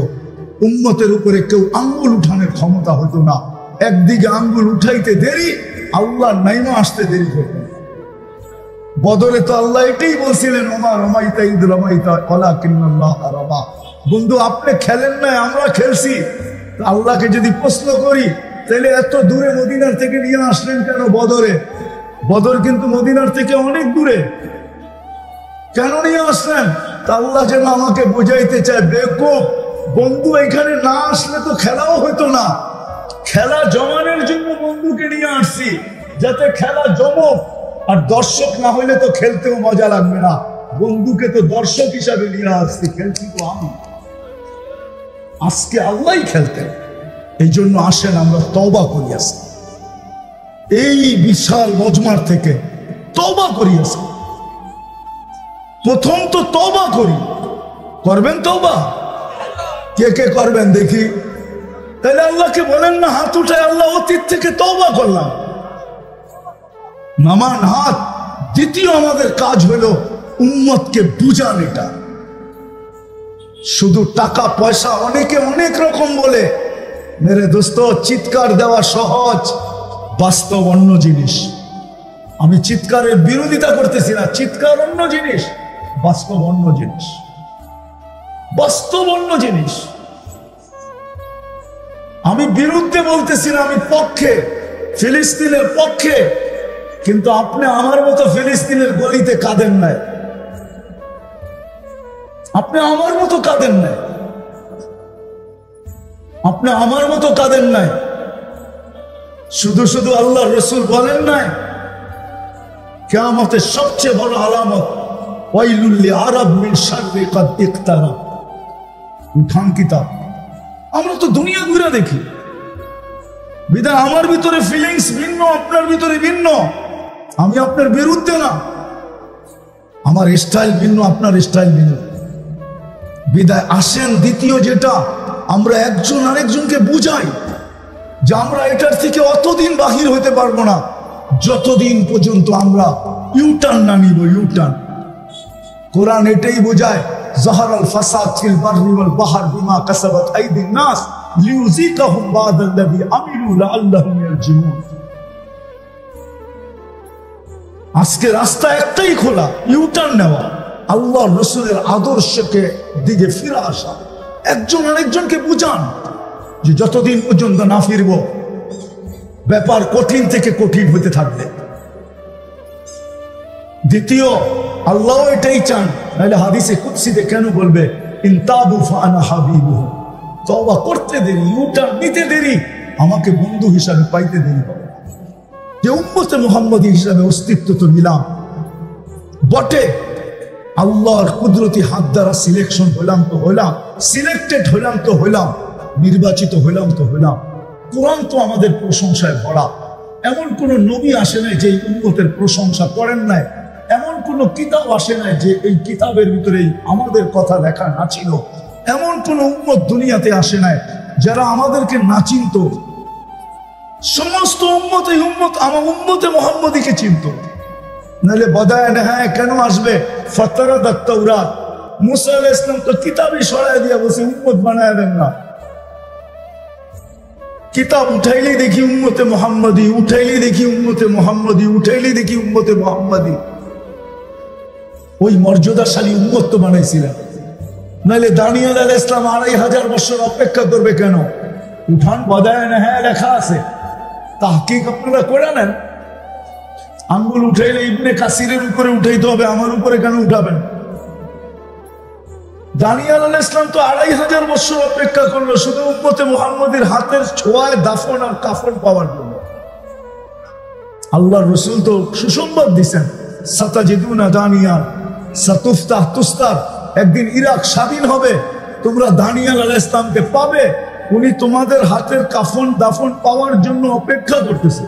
উম্মতের উপরে কেউ আঙ্গুল উঠানোর ক্ষমতা হতো না। একদিকে আঙ্গুল উঠাইতে দেরি, আল্লাহ নাইমা আসতে দেরি করতেন। বদরে তো আল্লাহ এটাই বলছিলেন, ওমা রমাইতা ইদ রমাইতা ওয়ালাকিন্নাল্লাহ রামা। বন্ধু, আপনি খেলেন না, আমরা খেলছি। আল্লাহকে যদি প্রশ্ন করি, তাহলে এত দূরে মদিনার থেকে নিয়ে আসলেন কেন বদরে? বদর কিন্তু মদিনার থেকে অনেক দূরে, কেন নিয়ে আসলেন? তা আল্লাহ যেন আমাকে বুঝাইতে চায়, বেকুব বন্ধু, এখানে না আসলে তো খেলাও হতো না। খেলা জমানের জন্য বন্ধুকে নিয়ে আসছি, যাতে খেলা জমক। আর দর্শক না হইলে তো খেলতেও মজা লাগবে না। বন্ধুকে তো দর্শক হিসাবে নিয়ে আসছি, খেলছি তো আমি। আজকে আল্লাহই খেলতেন। এই জন্য আসেন আমরা তওবা করি, আসি এই বিশাল মজমার থেকে তওবা করি। আসি প্রথম তো তওবা করি। করবেন তওবা? কে কে করবেন দেখি? তাহলে আল্লাহকে বলেন না, হাত উঠায়, আল্লাহ অতীত থেকে তওবা করলাম। নামান হাত। দ্বিতীয় আমাদের কাজ হলো উম্মতকে বুঝান। এটা শুধু টাকা পয়সা, অনেকে অনেক রকম বলে। মেরে দোস্ত, চিৎকার দেওয়া সহজ, বাস্তব অন্য জিনিস। আমি চিৎকারের বিরোধিতা করতেছি না, চিৎকার অন্য জিনিস, বাস্তব অন্য জিনিস। বাস্তব অন্য জিনিস। আমি বিরুদ্ধে বলতেছি না, আমি পক্ষে, ফিলিস্তিনের পক্ষে। কিন্তু আপনি আমার মতো ফিলিস্তিনের গলিতে কাঁদেন নাই, আপনি আমার মতো কাঁদেন নাই, আপনি আমার মতো কাঁদেন নাই। শুধু শুধু আল্লাহর রাসূল বলেন নাই, কিয়ামতের সবচেয়ে বড় আলামত ওয়াইলুল লিআরাব মিন শাররি কাদ ইকতারাব। উঠান কিতাব। আমরা তো দুনিয়া ঘুরে দেখি, বিধায় আমার ভিতরে ফিলিংস ভিন্ন, আপনার ভিতরে ভিন্ন। আমি আপনার বিরুদ্ধে না, আমার স্টাইল ভিন্ন, আপনার স্টাইল ভিন্ন। বিধায় আসেন দ্বিতীয় যেটা, আমরা একজন আরেকজনকে বুঝাই যে আমরা এটার থেকে অতদিন বাহির হতে পারবো না যতদিন পর্যন্ত আমরা ইউটার্ন না নিব। ইউটার্ন কোরআন এটাই বোঝায়, যাহারাল ফাসাদ ফিল বাররি ওয়াল বাহর বিমা কাসাবাত আইদিন নাস লিউযিকাহুম বা'দাল্লাযী আমিলু লাআল্লাহুম ইয়ারজিউন। আজকে রাস্তা একটাই খোলা, ইউটার্ন নেওয়া, আল্লাহর রাসূলের আদর্শকে দিকে ফিরে আসা। একজন আরেকজনকে বুঝান যে যতদিন পর্যন্ত না ফিরব, ব্যাপার কঠিন থেকে কঠিন হতে থাকবে। দ্বিতীয়, আল্লাহ এটাই চান, নাহলে হাদিসে কুদসিতে কেন বলবে ইনতাবু ফাআনা হাবিবুহু? তওবা করতে দেরি, ইউটার্ন নিতে দেরি, আমাকে বন্ধু হিসাবে পাইতে দেরি হবে। যে উম্মতে মুহাম্মদী হিসাবে অস্তিত্ব তো নিলাম বটে, আল্লাহর কুদরতি হাত দ্বারা সিলেকশন হলাম তো হলাম, সিলেক্টেড হলাম তো হলাম, নির্বাচিত হলাম তো হলাম। কোরআন তো আমাদের প্রশংসায় ভরা। এমন কোন নবী আসে নাই যে এই উম্মতের প্রশংসা করেন নাই, এমন কোন কিতাব আসে নাই যে এই কিতাবের ভিতরেই আমাদের কথা লেখা না ছিল, এমন কোন উম্মত দুনিয়াতে আসে নাই যারা আমাদেরকে না চিনত। সমস্ত উম্মত এই উম্মত আমার উম্মতে মুহাম্মদীকে চিনত, নাহলে বদায় না। হ্যাঁ, কেন আসবে? ফাতারাত তাওরাত, মুসা আলাইহিস সালাম তো কিতাবই সরায় দিয়া বসে উম্মত বানায় দেন না। কিতাব উঠাইলেই দেখি উম্মতে মুহাম্মদী, উঠাইলেই দেখি উম্মতে মুহাম্মদী, উঠাইলেই দেখি উম্মতে মুহাম্মদী। ওই মর্যাদাশালী উম্মত তো বানাইছিলেন, নাহলে দানিয়েল আলাইহিস সালাম 2500 বছর অপেক্ষা করবে কেন? উঠান বদায় না, হ্যাঁ লেখা আছে, তাহকিক আপনারা করে নেন। আঙ্গুল উঠাইলে ইবনে কাসিরের উপরে উঠাইতে হবে, আমার উপরে কেন উঠাবেন? দানিয়েল আলাইহিস সালাম তো 2500 বছর অপেক্ষা করলো শুধু উম্মতে মুহাম্মদীর হাতের ছোঁয়ায় দাফন আর কাফন পাওয়ার জন্য। আল্লাহর রাসূল তো সুসংবাদ দিয়েছেন, সাতাজিদুনা দানিয়াল সাতুফতাহ তুস্তার, একদিন ইরাক স্বাধীন হবে, তোমরা দানিয়েল আলাইহিস সালামকে পাবে, উনি তোমাদের হাতের কাফন দাফন পাওয়ার জন্য অপেক্ষা করতেছে।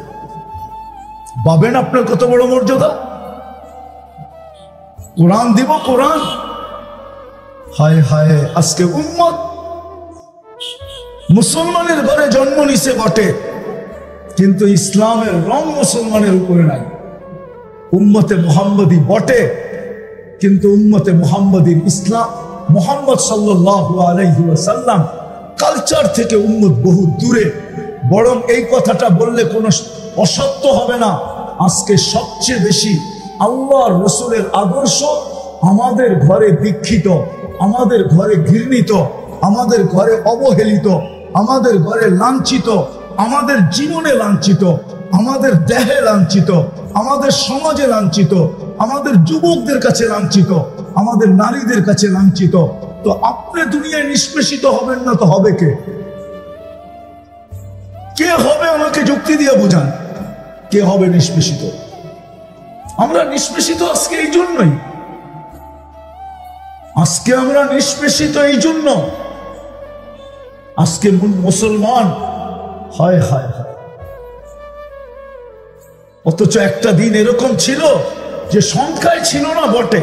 ভাবেন আপনার কত বড় মর্যাদা। কোরআন দিব, কোরআন। হায় হায়, আজকে উম্মত মুসলমানের ঘরে জন্ম নিছে বটে, কিন্তু ইসলামের রং মুসলমানের উপরে নাই। উম্মতে মুহাম্মদী বটে, কিন্তু উম্মতে মুহাম্মদীর ইসলাম মুহাম্মদ সাল্লাল্লাহু আলাইহি ওয়াসাল্লাম কালচার থেকে উম্মত বহু দূরে। বরং এই কথাটা বললে কোনো অসত্য হবে না, আজকে সবচেয়ে বেশি আল্লাহর রাসূলের আদর্শ আমাদের ঘরে দীক্ষিত, আমাদের ঘরে ঘৃণিত, আমাদের ঘরে অবহেলিত, আমাদের ঘরে লাঞ্ছিত, আমাদের জীবনে লাঞ্ছিত, আমাদের দেহে লাঞ্ছিত, আমাদের সমাজে লাঞ্ছিত, আমাদের যুবকদের কাছে লাঞ্ছিত, আমাদের নারীদের কাছে লাঞ্ছিত। তো আপনি দুনিয়ায় নিষ্পেষিত হবেন না তো হবে কে? কে হবে? আমাকে যুক্তি দিয়ে বুঝান, কে হবে নিষ্পেষিত? আমরা নিষ্পেষিত আজকে এই জন্যই, আজকে আমরা নিষ্পেষিত এই জন্য, আজকে মুসলমান। হায় হায় হায়, অথচ একটা দিন এরকম ছিল যে সংখ্যায় ছিল না বটে,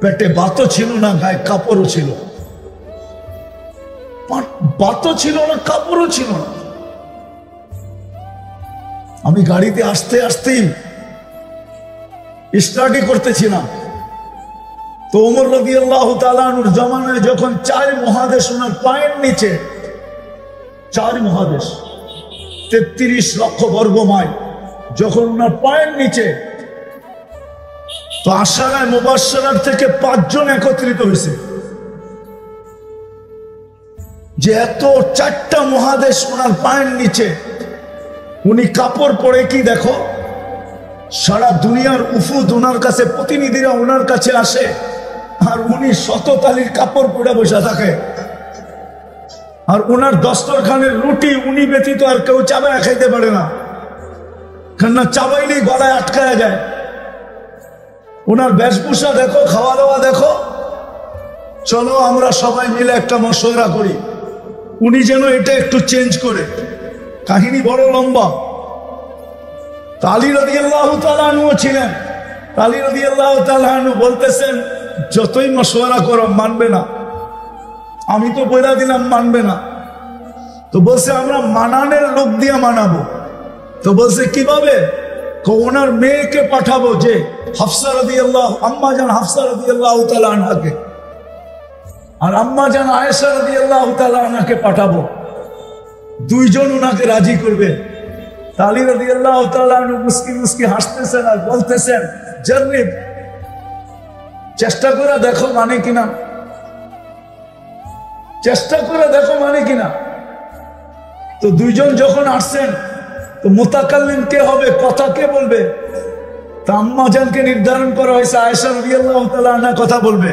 পেটে বাতও ছিল না, গায়ে কাপড়ও ছিল, বাতও ছিল না, কাপড়ও ছিল না। আমি গাড়িতে আসতে আসতেই স্টাডি করতেছিলাম, তো ওমর রাদিয়াল্লাহু তাআলা আনহুর জামানায় যখন 4 মহাদেশ ওনার পায়ের নিচে, 4 মহাদেশ 33 লক্ষ বর্গ মাইল যখন ওনার পায়ের নিচে, তো আশারায়ে মুবাশশারার থেকে 5 জন একত্রিত হয়েছে যে এত 4টা মহাদেশ ওনার পায়ের নিচে, উনি কাপড় পরে কি দেখো, সারা দুনিয়ার উফুদ ওনার কাছে, প্রতিনিধিরা ওনার কাছে আসে, আর উনি শততালির কাপড় পরে বসে থাকে, আর ওনার দস্তরখানের রুটি উনি ব্যতীত আর কেউ চাবায় খাইতে পারে না, কেননা চাবাইলেই গলায় আটকায়া যায়। ওনার বেশভূষা দেখো, খাওয়া দাওয়া দেখো। চলো আমরা সবাই মিলে একটা মশওয়ারা করি, উনি যেন এটা একটু চেঞ্জ করে। কাহিনী বড় লম্বা। আলী রাদিয়াল্লাহু তাআলা আনহু ছিলেন, আলী রাদিয়াল্লাহু তাআলা আনহু বলতেছেন, যতই মশওয়ারা করো মানবে না, আমি তো বলে দিলাম মানবে না। তো বলছে আমরা মানানের লোক দিয়ে মানাবো। তো বলছে কিভাবে? ওনার মেয়েকে পাঠাবো, যে হাফসা রাদিয়াল্লাহু, আম্মা জান হাফসা রাদিয়াল্লাহু তাআলা আনহাকে, আর আম্মা জান আয়েশা রাদিয়াল্লাহু তাআলা আনহাকে পাঠাবো, 2 জন ওনাকে রাজি করবে। আলী রাদিয়াল্লাহু তাআলা আনহু মুস্কি মুস্কি হাসতেছেন আর বলতেছেন, জাররিব, চেষ্টা করে দেখো মানে কিনা, চেষ্টা করে দেখো মানে কিনা। তো 2 জন যখন আসছেন, তো মুতাকাল্লিম কে হবে, কথা কে বলবে? তা আম্মা জানকে নির্ধারণ করা হয়েছে আয়েশা রাদিয়াল্লাহু তাআলা আনহা কথা বলবে।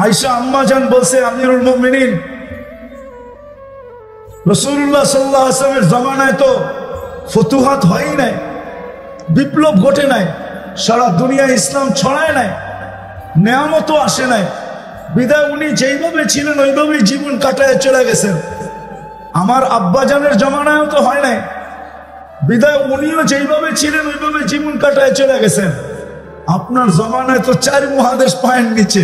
আয়েশা আম্মা জান বলছে, আমিরুল মুমিনিন রাসূলুল্লাহ সাল্লাল্লাহু আলাইহি ওয়াসাল্লামের জামানায় তো ফতুহাত হয় নাই, বিপ্লব ঘটে নাই, সারা দুনিয়া ইসলাম ছড়ায় নাই, নেয়ামতও আসে নাই। বিদায় উনি যেইভাবে ছিলেন ওইভাবেই জীবন কাটায় চলে গেছেন। আমার আব্বাজানের জমানায়ও তো হয় নাই, বিদায় উনিও যেইভাবে ছিলেন ওইভাবে জীবন কাটায় চলে গেছেন। আপনার জমানায় তো 4 মহাদেশ পায়ের নিচে,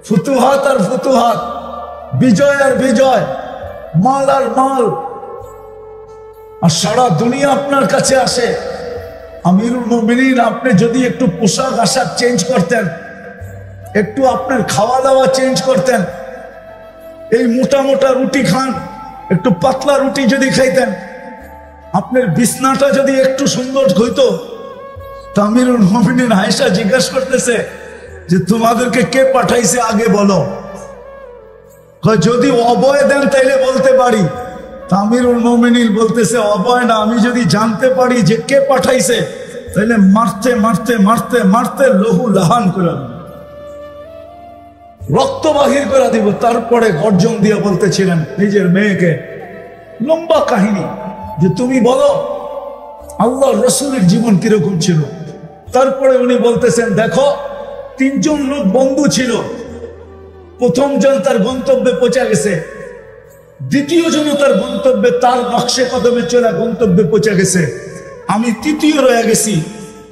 ফুতুহাত আর ফুতুহাত, বিজয় আর বিজয়, মাল আর মাল, আর সারা দুনিয়া আপনার কাছে আসে। আমিরুল মুমিনিন, আপনি যদি একটু পোশাক আশাক চেঞ্জ করতেন, একটু আপনার খাওয়া দাওয়া চেঞ্জ করতেন, এই মোটা মোটা রুটি খান, একটু পাতলা রুটি যদি খাইতেন, আপনার বিছনাটা যদি একটু সুন্দর হইতো। তো আমিরুল মুমিনিন আয়েশা জিজ্ঞাসা করতেছে যে তোমাদেরকে কে পাঠাইছে আগে বলো। যদি অভয় দেন তাইলে বলতে পারি। আমিরুল মুমিনিন বলতেছে অভয় না, আমি যদি জানতে পারি যে কে পাঠাইছে তাইলে মারতে মারতে মারতে মারতে লহু লাহান করে দিব, রক্ত বাহির করে দিব। তারপরে গর্জন দিয়ে বলতেছিলেন নিজের মেয়েকে, লম্বা কাহিনী, যে তুমি বলো আল্লাহ রসুলের জীবন কিরকম ছিল। তারপরে উনি বলতেছেন দেখো 3 জন লোক বন্ধু ছিল, প্রথম জন তার গন্তব্যে পৌঁছে গেছে, দ্বিতীয় জন তার গন্তব্যে তার নকশে কদমে চলে গন্তব্যে পৌঁছে গেছে, আমি তৃতীয় রয়ে গেছি।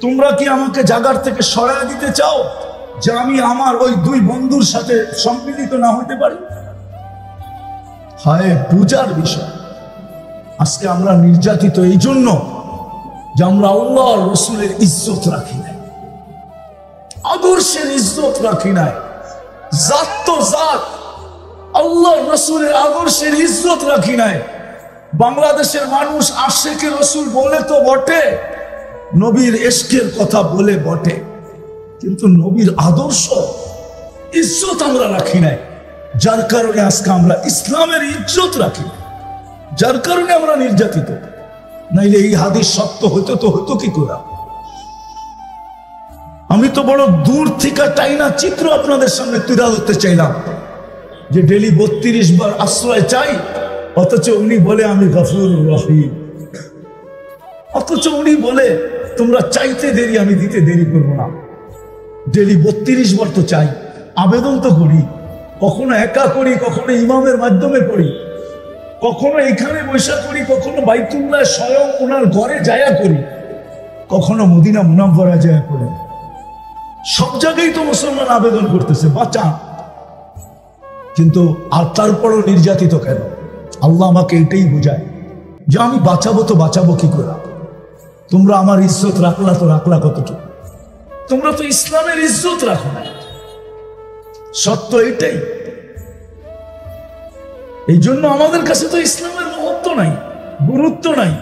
তোমরা কি আমাকে জায়গার থেকে সরায় দিতে চাও যে আমি আমার ওই 2 বন্ধুর সাথে সম্মিলিত না হতে পারি? হায় পূজার বিষয়। আজকে আমরা নির্যাতিত এই জন্য যে আমরা আল্লাহ রসুলের ইজ্জত রাখি নাই, আদর্শের ইজ্জত রাখি নাই। জাত তো জাত, আল্লাহ রসুলের আদর্শের ইজ্জত রাখি নাই। বাংলাদেশের মানুষ আশেকে রসুল বলে তো বটে, নবীর এশকের কথা বলে বটে, কিন্তু নবীর আদর্শ ইজ্জত আমরা রাখি নাই। যার কারণে আজকে আমরা ইসলামের ইজ্জত রাখি, যার কারণে আমরা নির্যাতিত। নাইলে এই হাদিস সত্য হইতো তো হইতো কি করে? আমি তো বড় দূর থেকে টাইনা চিত্র আপনাদের সামনে তুলে ধরতে চাইলাম যে ডেলি 32 বার আশ্রয় চাই, অথচ উনি বলে আমি গফুর রহিম। অথচ উনি বলে তোমরা চাইতে দেরি, আমি দিতে দেরি করবো না। ডেলি 32 বার তো চাই, আবেদন তো করি, কখনো একা করি, কখনো ইমামের মাধ্যমে করি, কখনো এখানে বৈশা করি, কখনো বাইতুল্লাহ স্বয়ং ওনার ঘরে যায়া করি, কখনো মদিনা মুনাওয়ারা যায়া করি। সব জায়গায় তো মুসলমান আবেদন করতেছে বাঁচা, কিন্তু আর তারপরও নির্যাতিত কেন? আল্লাহ আমাকে এটাই বোঝায় যে আমি বাঁচাবো তো বাঁচাবো কি করে? তোমরা আমার ইজ্জত রাখলা তো রাখলা কতটুকু? তোমরা তো ইসলামের ইজ্জত রাখো না। সত্য এটাই। এই জন্য আমাদের কাছে তো ইসলামের মহত্ব নাই, গুরুত্ব নাই।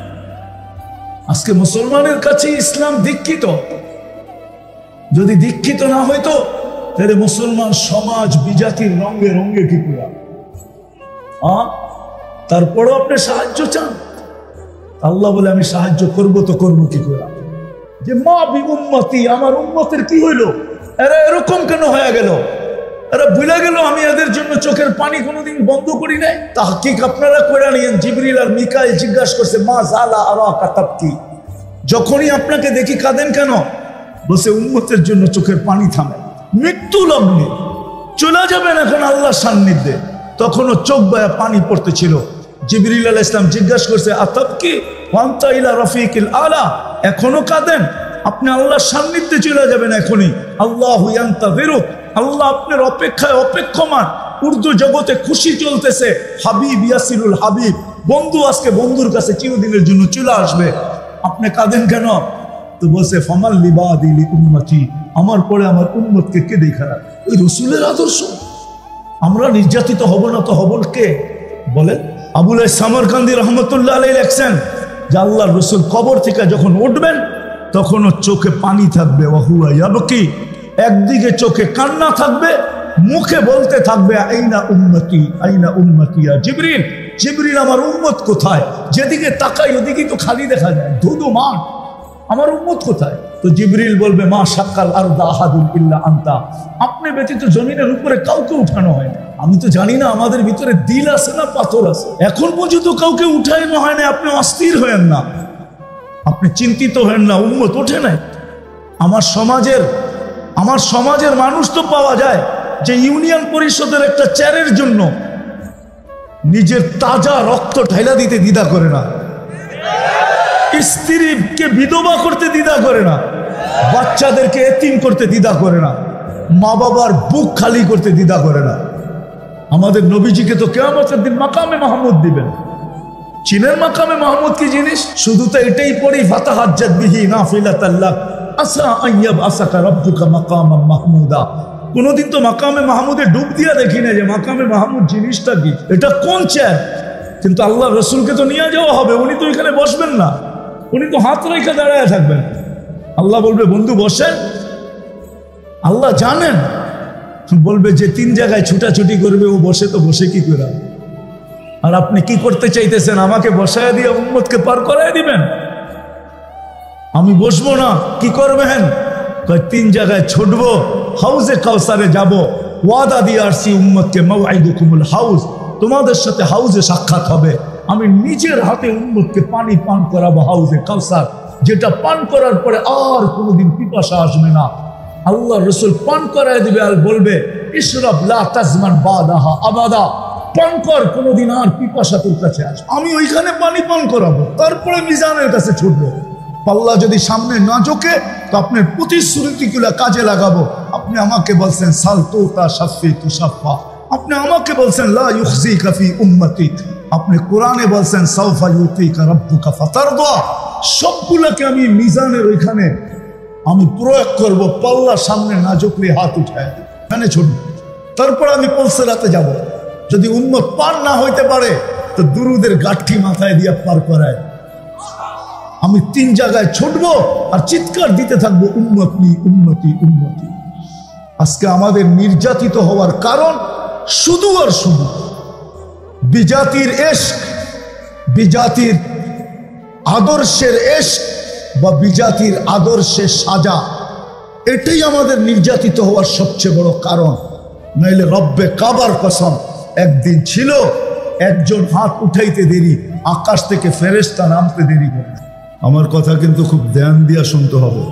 আজকে মুসলমানের কাছে ইসলাম দীক্ষিত। যদি দীক্ষিত না হইতো তাহলে মুসলমান সমাজ বিজাতির রঙে রঙে কি পুরা। তারপরও আপনি সাহায্য চান, আল্লাহ বলে আমি সাহায্য করব তো করবো কি করে? যে মা বি উম্মতি, আমার উম্মতের কি হইলো? এরা এরকম কেন হয়ে গেল? এরা ভুলে গেল আমি এদের জন্য চোখের পানি কোনোদিন বন্ধ করি নাই। তাহকিক আপনারা করে নিয়েন। জিবরিল আর মিকাইল জিজ্ঞাসা করছে মা জালা আরাকা তাবকি, যখনই আপনাকে দেখি কাঁদেন কেন? বসে উম্মতের জন্য চোখের পানি থামে। মৃত্যু লগ্নে চলে যাবেন এখন আল্লাহর সান্নিধ্যে, তখনও চোখ বায়া পানি পড়তেছিল। জিবরিল আলাইহিস সালাম জিজ্ঞাসা করছে আতাবকি ওয়ান্তা ইলা রাফিকিল আলা, এখনো কাঁদেন? আপনি আল্লাহর সান্নিধ্যে চলে যাবেন এখনই। আল্লাহু ইয়ান্তাযিরুক, আল্লাহ আপনার অপেক্ষায় অপেক্ষমান। উর্দু জগতে খুশি চলতেছে, হাবিব ইয়াসিরুল হাবিব, বন্ধু আজকে বন্ধুর কাছে চিরদিনের জন্য চলে আসবে। আপনি কাঁদেন কেন? তো বলছে ফামাল লিবাদি লি উম্মতি, আমার পরে আমার উম্মতকে কে দেখারা? ওই রসুলের আদর্শ। আমরা নির্যাতিত হব না তো হব কে বলেন? আবুল সামরকান্দি রহমতুল্লাহ আলাইহি লেখছেন যে আল্লাহর রসুল কবর থেকে যখন উঠবেন তখনও চোখে পানি থাকবে, ওয়াহুয়া ইয়াবকি, একদিকে চোখে কান্না থাকবে, মুখে বলতে থাকবে আইনা উম্মতি আইনা উম্মতি ইয়া জিবরিল, জিবরিল আমার উম্মত কোথায়? যেদিকে তাকাই ওদিকে তো খালি দেখা যায়, ধুধু মাঠ, আমার উম্মত কোথায়? তো জিবরিল বলবে মা শাক্কাল আরদা আহাদুন ইল্লা আনতা, আপনি ব্যতীত জমিনের উপরে কাউকে উঠানো হয় না, আমি তো জানি না আমাদের ভিতরে দিল আছে না পাথর আছে। এখন পর্যন্ত কাউকে উঠানো হয় না। আপনি অস্থির হয়েন না, আপনি চিন্তিত হয়েন না, উম্মত ওঠে নাই। আমার সমাজের মানুষ তো পাওয়া যায় যে ইউনিয়ন পরিষদের একটা চেয়ারের জন্য নিজের তাজা রক্ত ঢাইলা দিতে দ্বিধা করে না, স্ত্রীকে বিধবা করতে দ্বিধা করে না, বাচ্চাদেরকে এতিম করতে দ্বিধা করে না, মা বাবার বুক খালি করতে দ্বিধা করে না। আমাদের নবীজিকে তো কিয়ামতের দিন মাকামে মাহমুদ দিবেন। চীনের মাকামে মাহমুদ কি জিনিস? শুধু তো এটাই পড়ি, ফাতাহাজ্জাত বিহি নাফিলাতাল্লাক আসা আইয়াব আসাকা রাব্বুকা মাকামান মাহমুদা। কোনদিন তো মাকামে মাহমুদে ডুব দিয়া দেখি না যে মাকামে মাহমুদ জিনিসটা কি, এটা কোন চেয়ার। কিন্তু আল্লাহ রসুলকে তো নিয়ে যাওয়া হবে, উনি তো এখানে বসবেন না, উনি তো হাত রেখে দাঁড়ায় থাকবেন। আল্লাহ বলবে বন্ধু বসেন। আল্লাহ জানেন, বলবে যে 3 জায়গায় ছুটাছুটি করবে ও বসে, তো বসে কি করে? আর আপনি কি করতে চাইতেছেন? আমাকে বসায় দিয়ে উম্মতকে পার করায় দিবেন? আমি বসবো না, কি করবেন? 3 জায়গায় ছুটবো, হাউজে কাউসারে যাব, ওয়াদা দিয়ে আসছি উম্মতকে, মাওয়াইদুকুমুল হাউজ, তোমাদের সাথে হাউজে সাক্ষাৎ হবে। আমি নিজের হাতে উম্মতকে পানি পান করাবো হাউজে কাউসার, যেটা পান করার পরে আর কোনোদিন পিপাসা আসবে না। আল্লাহ রসুল পান করায় দিবে আর বলবে ইশরাব লা তাজমান বাদাহা আবাদা, পান কর, কোনোদিন আর পিপাসা তোর কাছে আসবে। আমি ওইখানে পানি পান করাবো, তারপরে মিজানের কাছে ছুটবো। পাল্লা যদি সামনে না ঝোঁকে তো আপনার প্রতিশ্রুতিগুলো কাজে লাগাবো। আপনি আমাকে বলছেন সাল তোতা শাফি তুষাফা, আপনি আমাকে বলছেন লা ইউখজিকা ফি উম্মতিক, আপনি কোরআনে বলছেন সাউফা ইউতিকা রাব্বুকা ফাতারদা। সবগুলোকে আমি মিজানের ওইখানে আমি প্রয়োগ করব। পাল্লা সামনে না ঝুঁকলে হাত উঠায় এখানে ছুটব, তারপর আমি পৌঁছাতে যাব। যদি উম্মত পার না হইতে পারে তো দুরুদের গাঠি মাথায় দিয়ে পার করায়। আমি 3 জায়গায় ছুটবো আর চিৎকার দিতে থাকবো উম্মতি উম্মতি উম্মতি। আজকে আমাদের নির্যাতিত হওয়ার কারণ শুধু আর শুধু বিজাতির ইশক, বিজাতির আদর্শের ইশক বা বিজাতির আদর্শের সাজা, এটাই আমাদের নির্যাতিত হওয়ার সবচেয়ে বড় কারণ। নইলে রব্বে কাবার কসম, একদিন ছিল একজন হাত উঠাইতে দেরি, আকাশ থেকে ফেরেশতা নামতে দেরি করে। আমার কথা কিন্তু খুব ধ্যান দিয়া শুনতে হবে,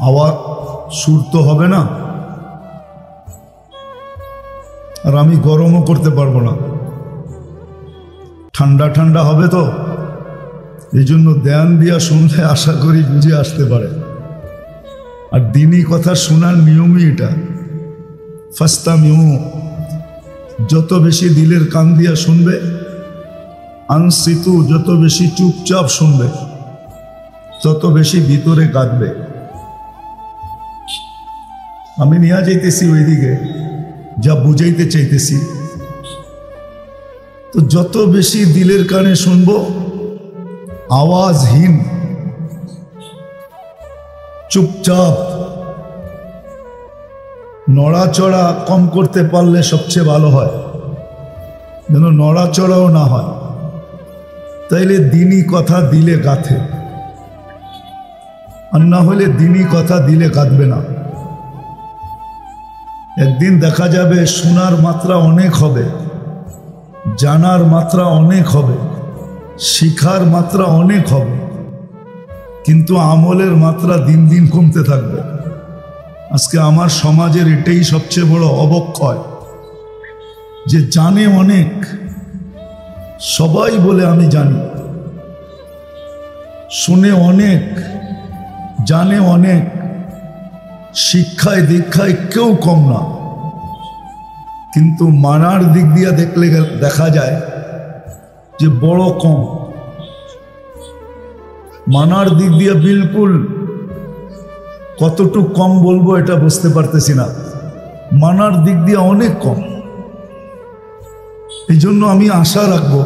আওয়াজ সুর তো হবে না, আর আমি গরমও করতে পারবো না, ঠান্ডা ঠান্ডা হবে তো। এই জন্য ধ্যান দিয়া শুনলে আশা করি বুঝে আসতে পারে। আর দিনই কথা শোনার নিয়মই এটা, ফাস্তামিউ, যত বেশি দিলের কান দিয়া শুনবে, আনসিতু, যত বেশি চুপচাপ শুনবে তত বেশি ভিতরে কাঁদবে। আমি নিয়ে যাইতেছি ওইদিকে, যা বুঝাইতে চাইতেছি। তো যত বেশি দিলের কানে শুনবো, আওয়াজহীন চুপচাপ, নড়াচড়া কম করতে পারলে সবচেয়ে ভালো হয়, যেন নড়াচড়াও না হয়। তাইলে দিনই কথা দিলে গাথে, আর না হলে দিনই কথা দিলে গাঁথবে না। একদিন দেখা যাবে শোনার মাত্রা অনেক হবে, জানার মাত্রা অনেক হবে, শিখার মাত্রা অনেক হবে, কিন্তু আমলের মাত্রা দিন দিন কমতে থাকবে। আজকে আমার সমাজের এটাই সবচেয়ে বড় অবক্ষয়, যে জানে অনেক, সবাই বলে আমি জানি, শুনে অনেক, জানে অনেক, শিক্ষায় দীক্ষায় কেউ কম না, কিন্তু মানার দিক দিয়ে দেখলে দেখা যায় যে বড় কম। মানার দিক দিয়ে বিলকুল কতটুকু কম বলবো এটা বুঝতে পারতেছি না, মানার দিক দিয়ে অনেক কম। এই জন্য আমি আশা রাখবো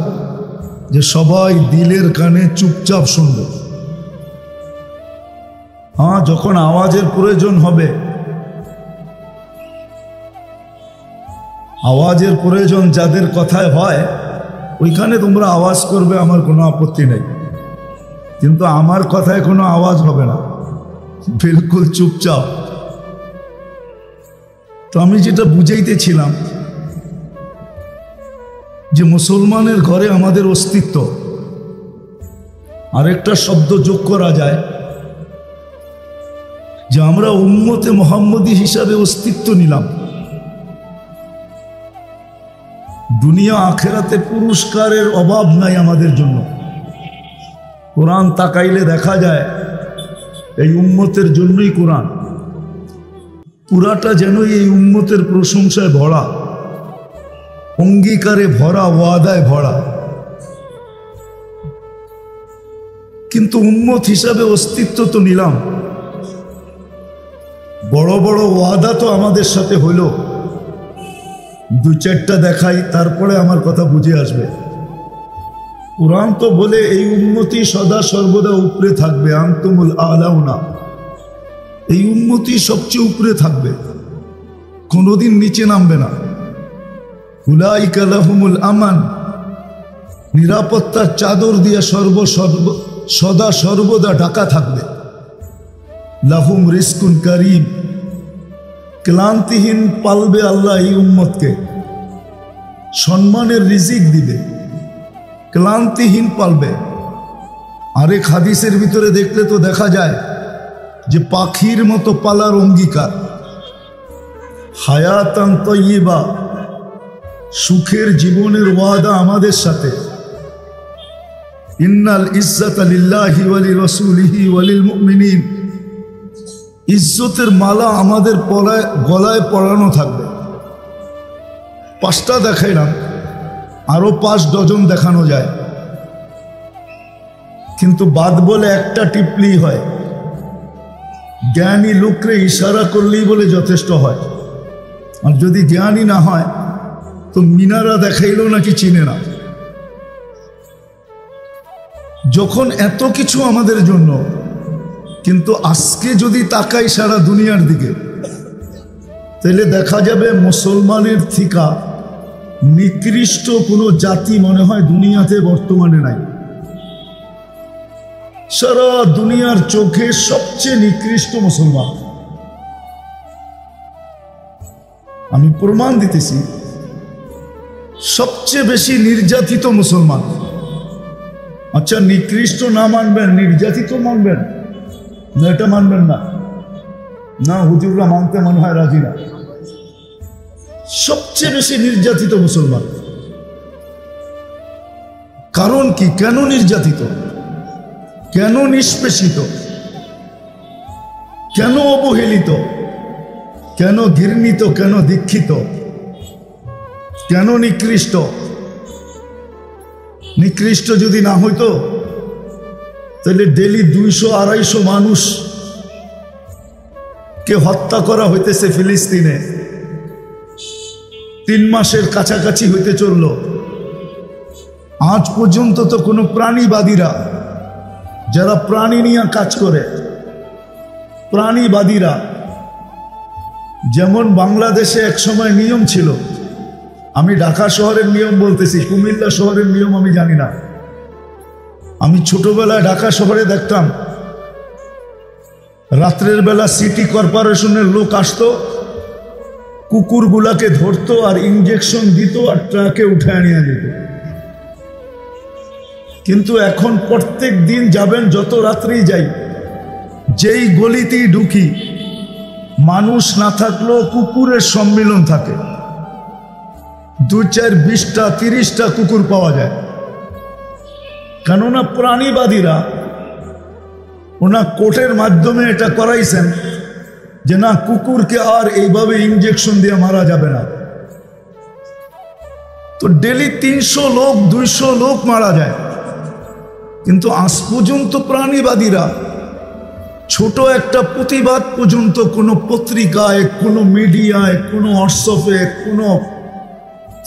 যে সবাই দিলের কানে চুপচাপ শুনবে। হ্যাঁ, যখন আওয়াজের প্রয়োজন হবে, আওয়াজের প্রয়োজন যাদের কথায় হয়, ওইখানে তোমরা আওয়াজ করবে, আমার কোনো আপত্তি নেই। কিন্তু আমার কথায় কোনো আওয়াজ হবে না, বিলকুল চুপচাপ। তো আমি যেটা বুঝাইতেছিলাম যে মুসলমানের ঘরে আমাদের অস্তিত্ব, আরেকটা শব্দ যোগ করা যায় যে আমরা উম্মতে মুহাম্মদী হিসাবে অস্তিত্ব নিলাম। দুনিয়া আখেরাতে পুরস্কারের অভাব নাই আমাদের জন্য। কোরআন তাকাইলে দেখা যায় এই উম্মতের জন্যই কোরআন, পুরাটা যেনই এই উম্মতের প্রশংসায় ভরা, অঙ্গীকারে ভরা, ওয়াদায় ভরা। কিন্তু উম্মত হিসাবে অস্তিত্ব তো নিলাম, বড় বড় ওয়াদা তো আমাদের সাথে হইল। দু চারটা দেখাই, তারপরে আমার কথা বুঝে আসবে। কোরআন তো বলে এই উম্মতি সদা সর্বদা উপরে থাকবে, আনতুমুল আলাউনা, এই উম্মতি সবচেয়ে উপরে থাকবে, কোনোদিন নিচে নামবে না। উলাইকা লাহুমুল আমান, নিরাপত্তার চাদর দিয়ে সদা সর্বদা ঢাকা থাকবে। লাহুম রিজকুন কারীম, ক্লান্তিহীন পালবে আল্লাহ এই উম্মতকে, সম্মানের রিজিক দিবে, ক্লান্তিহীন পালবে। আরেক হাদিসের ভিতরে দেখলে তো দেখা যায় যে পাখির মতো পালার অঙ্গীকার। হায়াতান তাইয়্যিবা, সুখের জীবনের ওয়াদা আমাদের সাথে। ইন্নাল ইজ্জাতা লিল্লাহি ওয়া লিরাসূলিহি ওয়া লিল মুমিনিন, ইজ্জতের মালা আমাদের গলায় পরানো থাকবে। 5টা দেখাইলাম, আরো 5 ডজন দেখানো যায়, কিন্তু বাদ বলে একটা টিপলেই হয়। জ্ঞানী লোকরে ইশারা করলেই বলে যথেষ্ট হয়। আর যদি জ্ঞানী না হয় তো মিনারা দেখাইলেও নাকি চিনে না। যখন এত কিছু আমাদের জন্য, কিন্তু আজকে যদি তাকাই সারা দুনিয়ার দিকে, তাহলে দেখা যাবে মুসলমানের থিকা নিকৃষ্ট কোনো জাতি মনে হয় দুনিয়াতে বর্তমানে নাই। সারা দুনিয়ার চোখে সবচেয়ে নিকৃষ্ট মুসলমান। আমি প্রমাণ দিতেছি, সবচেয়ে বেশি নির্যাতিত মুসলমান। আচ্ছা, নিকৃষ্ট না মানবেন, নির্যাতিত মানবেন না? এটা মানবেন না? না, হুজুররা মানতে মনে হয় রাজি না। সবচেয়ে বেশি নির্যাতিত মুসলমান। কারণ কি? কেন নির্যাতিত? কেন নিষ্পেষিত? কেন অবহেলিত? কেন ঘৃণিত? কেন দীক্ষিত? কেন নিকৃষ্ট? নিকৃষ্ট যদি না হইতো তাহলে ডেলি 200-250 মানুষ কে হত্যা করা হইতেছে ফিলিস্তিনে। 3 মাসের কাছাকাছি হইতে চলল। আজ পর্যন্ত তো কোনো প্রাণীবাদীরা, যারা প্রাণী নিয়ে কাজ করে, প্রাণীবাদীরা, যেমন বাংলাদেশে এক সময় নিয়ম ছিল, আমি ঢাকা শহরের নিয়ম বলতেছি, কুমিল্লা শহরের নিয়ম আমি জানি না। আমি ছোটবেলায় ঢাকা শহরে দেখতাম রাত্রের বেলা সিটি কর্পোরেশনের লোক আসতো, কুকুরগুলাকে ধরতো আর ইঞ্জেকশন দিত আর ট্রাকে উঠায় নিয়ে যেত। কিন্তু এখন প্রত্যেক দিন যাবেন, যত রাত্রেই যাই, যেই গলিতেই ঢুকি, মানুষ না থাকলেও কুকুরের সম্মিলন থাকে। 2-4, 20টা 30টা কুকুর পাওয়া যায়। কেননা প্রাণীবাদীরা ওনা কোর্টের মাধ্যমে এটা করাইছেন যে না, কুকুরকে আর এইভাবে ইঞ্জেকশন দিয়ে মারা যাবে না। তো ডেলি 300 লোক 200 লোক মারা যায়। কিন্তু আজ পর্যন্ত প্রাণীবাদীরা ছোট একটা প্রতিবাদ পর্যন্ত কোনো পত্রিকায়, কোনো মিডিয়ায়, কোনো হোয়াটসঅ্যাপে, কোনো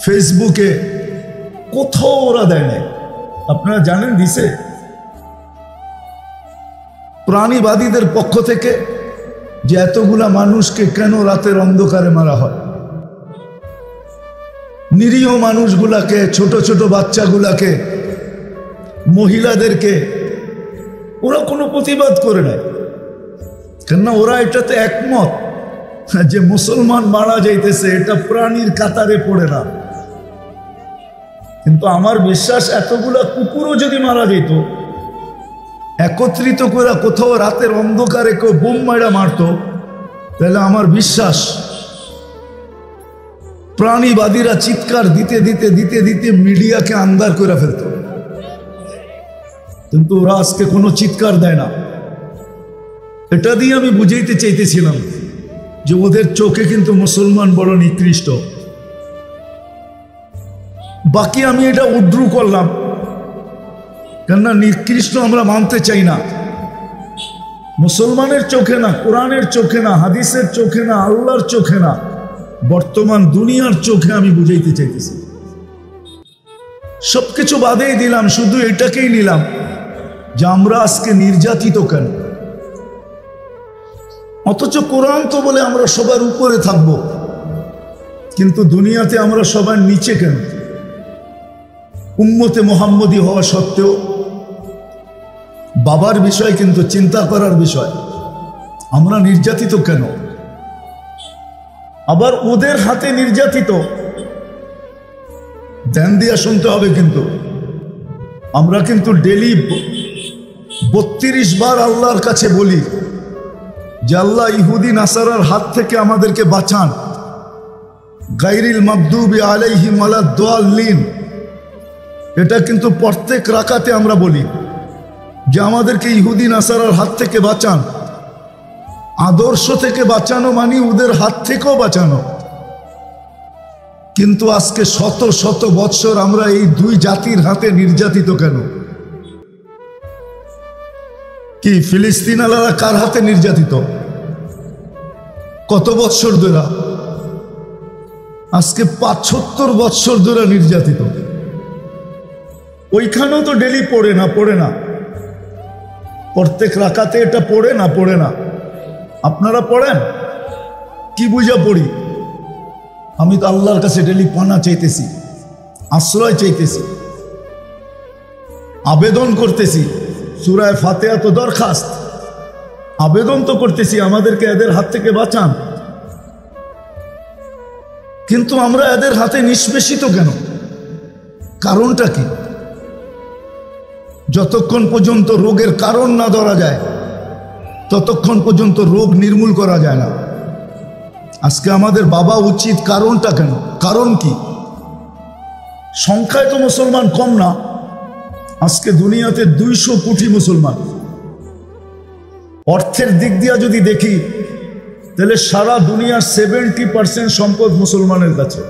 ফেসবুকে কোথাও ওরা দেয় নাই। আপনারা জানেন দিছে? প্রাণীবাদীদের পক্ষ থেকে যে এতগুলা মানুষকে কেন রাতের অন্ধকারে মারা হয়, নিরীহ মানুষগুলাকে, ছোট ছোট বাচ্চাগুলাকে, মহিলাদেরকে, ওরা কোনো প্রতিবাদ করে নাই। কেননা ওরা এটাতে একমত যে মুসলমান মারা যাইতেছে এটা প্রাণীর কাতারে পড়ে না। কিন্তু আমার বিশ্বাস এতগুলা কুকুরও যদি মারা যেত, একত্রিত করে কোথাও রাতের অন্ধকারে কেউ বোম মাইরা মারত, তাহলে আমার বিশ্বাস প্রাণীবাদীরা চিৎকার দিতে দিতে দিতে দিতে মিডিয়াকে আন্দার করে ফেলত। কিন্তু ওরা আজকে কোনো চিৎকার দেয় না। এটা দিয়ে আমি বুঝাইতে চাইতেছিলাম যে ওদের চোখে কিন্তু মুসলমান বড় নিকৃষ্ট। বাকি আমি এটা উদ্রু করলাম, কেননা নিকৃষ্ট আমরা মানতে চাই না। মুসলমানের চোখে না, কোরআনের চোখে না, হাদিসের চোখে না, আল্লাহর চোখে না, বর্তমান দুনিয়ার চোখে আমি বুঝাইতে চাইতেছি। সবকিছু বাদেই দিলাম, শুধু এটাকেই নিলাম যে আমরা আজকে নির্যাতিত কেন। অথচ কোরআন তো বলে আমরা সবার উপরে থাকব, কিন্তু দুনিয়াতে আমরা সবার নিচে কেন? উম্মতে মুহাম্মদী হওয়া সত্ত্বেও বাবার বিষয় কিন্তু চিন্তা করার বিষয়, আমরা নির্যাতিত কেন? আবার ওদের হাতে নির্যাতিত, ধ্যান দিয়া শুনতে হবে। কিন্তু আমরা কিন্তু ডেলি 32 বার আল্লাহর কাছে বলি যে আল্লাহ ইহুদি নাসারার হাত থেকে আমাদেরকে বাঁচান, গায়রিল মাগদুবি আলাইহিম ওয়ালাদ-দাল্লিন। এটা কিন্তু প্রত্যেক রাকাতে আমরা বলি যে আমাদেরকে ইহুদি নাসারার হাত থেকে বাঁচান। আদর্শ থেকে বাঁচানো মানে ওদের হাত থেকেও বাঁচানো। কিন্তু আজকে শত শত বৎসর আমরা এই দুই জাতির হাতে নির্যাতিত কেন? কি ফিলিস্তিনিরা কার হাতে নির্যাতিত? কত বৎসর ধরে? আজকে 75 বৎসর ধরে নির্যাতিত। ওইখানেও তো ডেলি পড়ে না, প্রত্যেক রাকাতে এটা পড়ে না। আপনারা পড়েন? কি বুঝা পড়ি? আমি তো আল্লাহর কাছে ডেলি পানা চাইতেছি, আশ্রয় চাইতেছি, আবেদন করতেছি। সূরা ফাতিহা তো দরখাস্ত, আবেদন তো করতেছি আমাদেরকে এদের হাত থেকে বাঁচান। কিন্তু আমরা এদের হাতে নিষ্পেষিত কেন? কারণটা কি? যতক্ষণ পর্যন্ত রোগের কারণ না ধরা যায় ততক্ষণ পর্যন্ত রোগ নির্মূল করা যায় না। আজকে আমাদের ভাবা উচিত কারণটা কেন, কারণ কি? সংখ্যায় তো মুসলমান কম না, আজকে দুনিয়াতে 200 কোটি মুসলমান। অর্থের দিক দিয়ে যদি দেখি তাহলে সারা দুনিয়ার 70% সম্পদ মুসলমানের কাছে।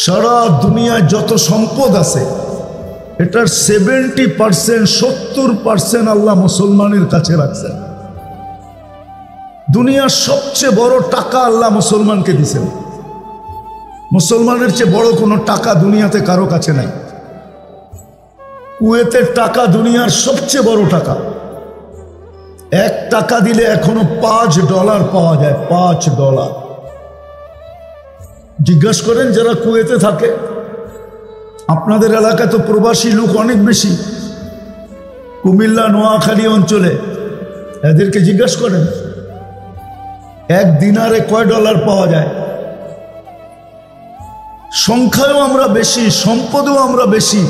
সারা দুনিয়ায় যত সম্পদ আছে এটার 70%, 70% আল্লাহ মুসলমানের কাছে রাখছেন। দুনিয়ার সবচেয়ে বড় টাকা আল্লাহ মুসলমানকে দিয়েছেন। মুসলমানের চেয়ে বড় কোনো টাকা দুনিয়াতে কারো কাছে নাই। কুয়েতের টাকা দুনিয়ার সবচেয়ে বড় টাকা। 1 টাকা দিলে এখনো $5 পাওয়া যায়, $5। জিজ্ঞাসা করেন যারা কুয়েতে থাকে, আপনাদের এলাকায় তো প্রবাসী লোক অনেক বেশি, কুমিল্লা নোয়াখালী অঞ্চলে, এদেরকে জিজ্ঞাসা করেন 1 দিনারে কয় ডলার পাওয়া যায়। সংখ্যায়ও আমরা বেশি, সম্পদেও আমরা বেশি।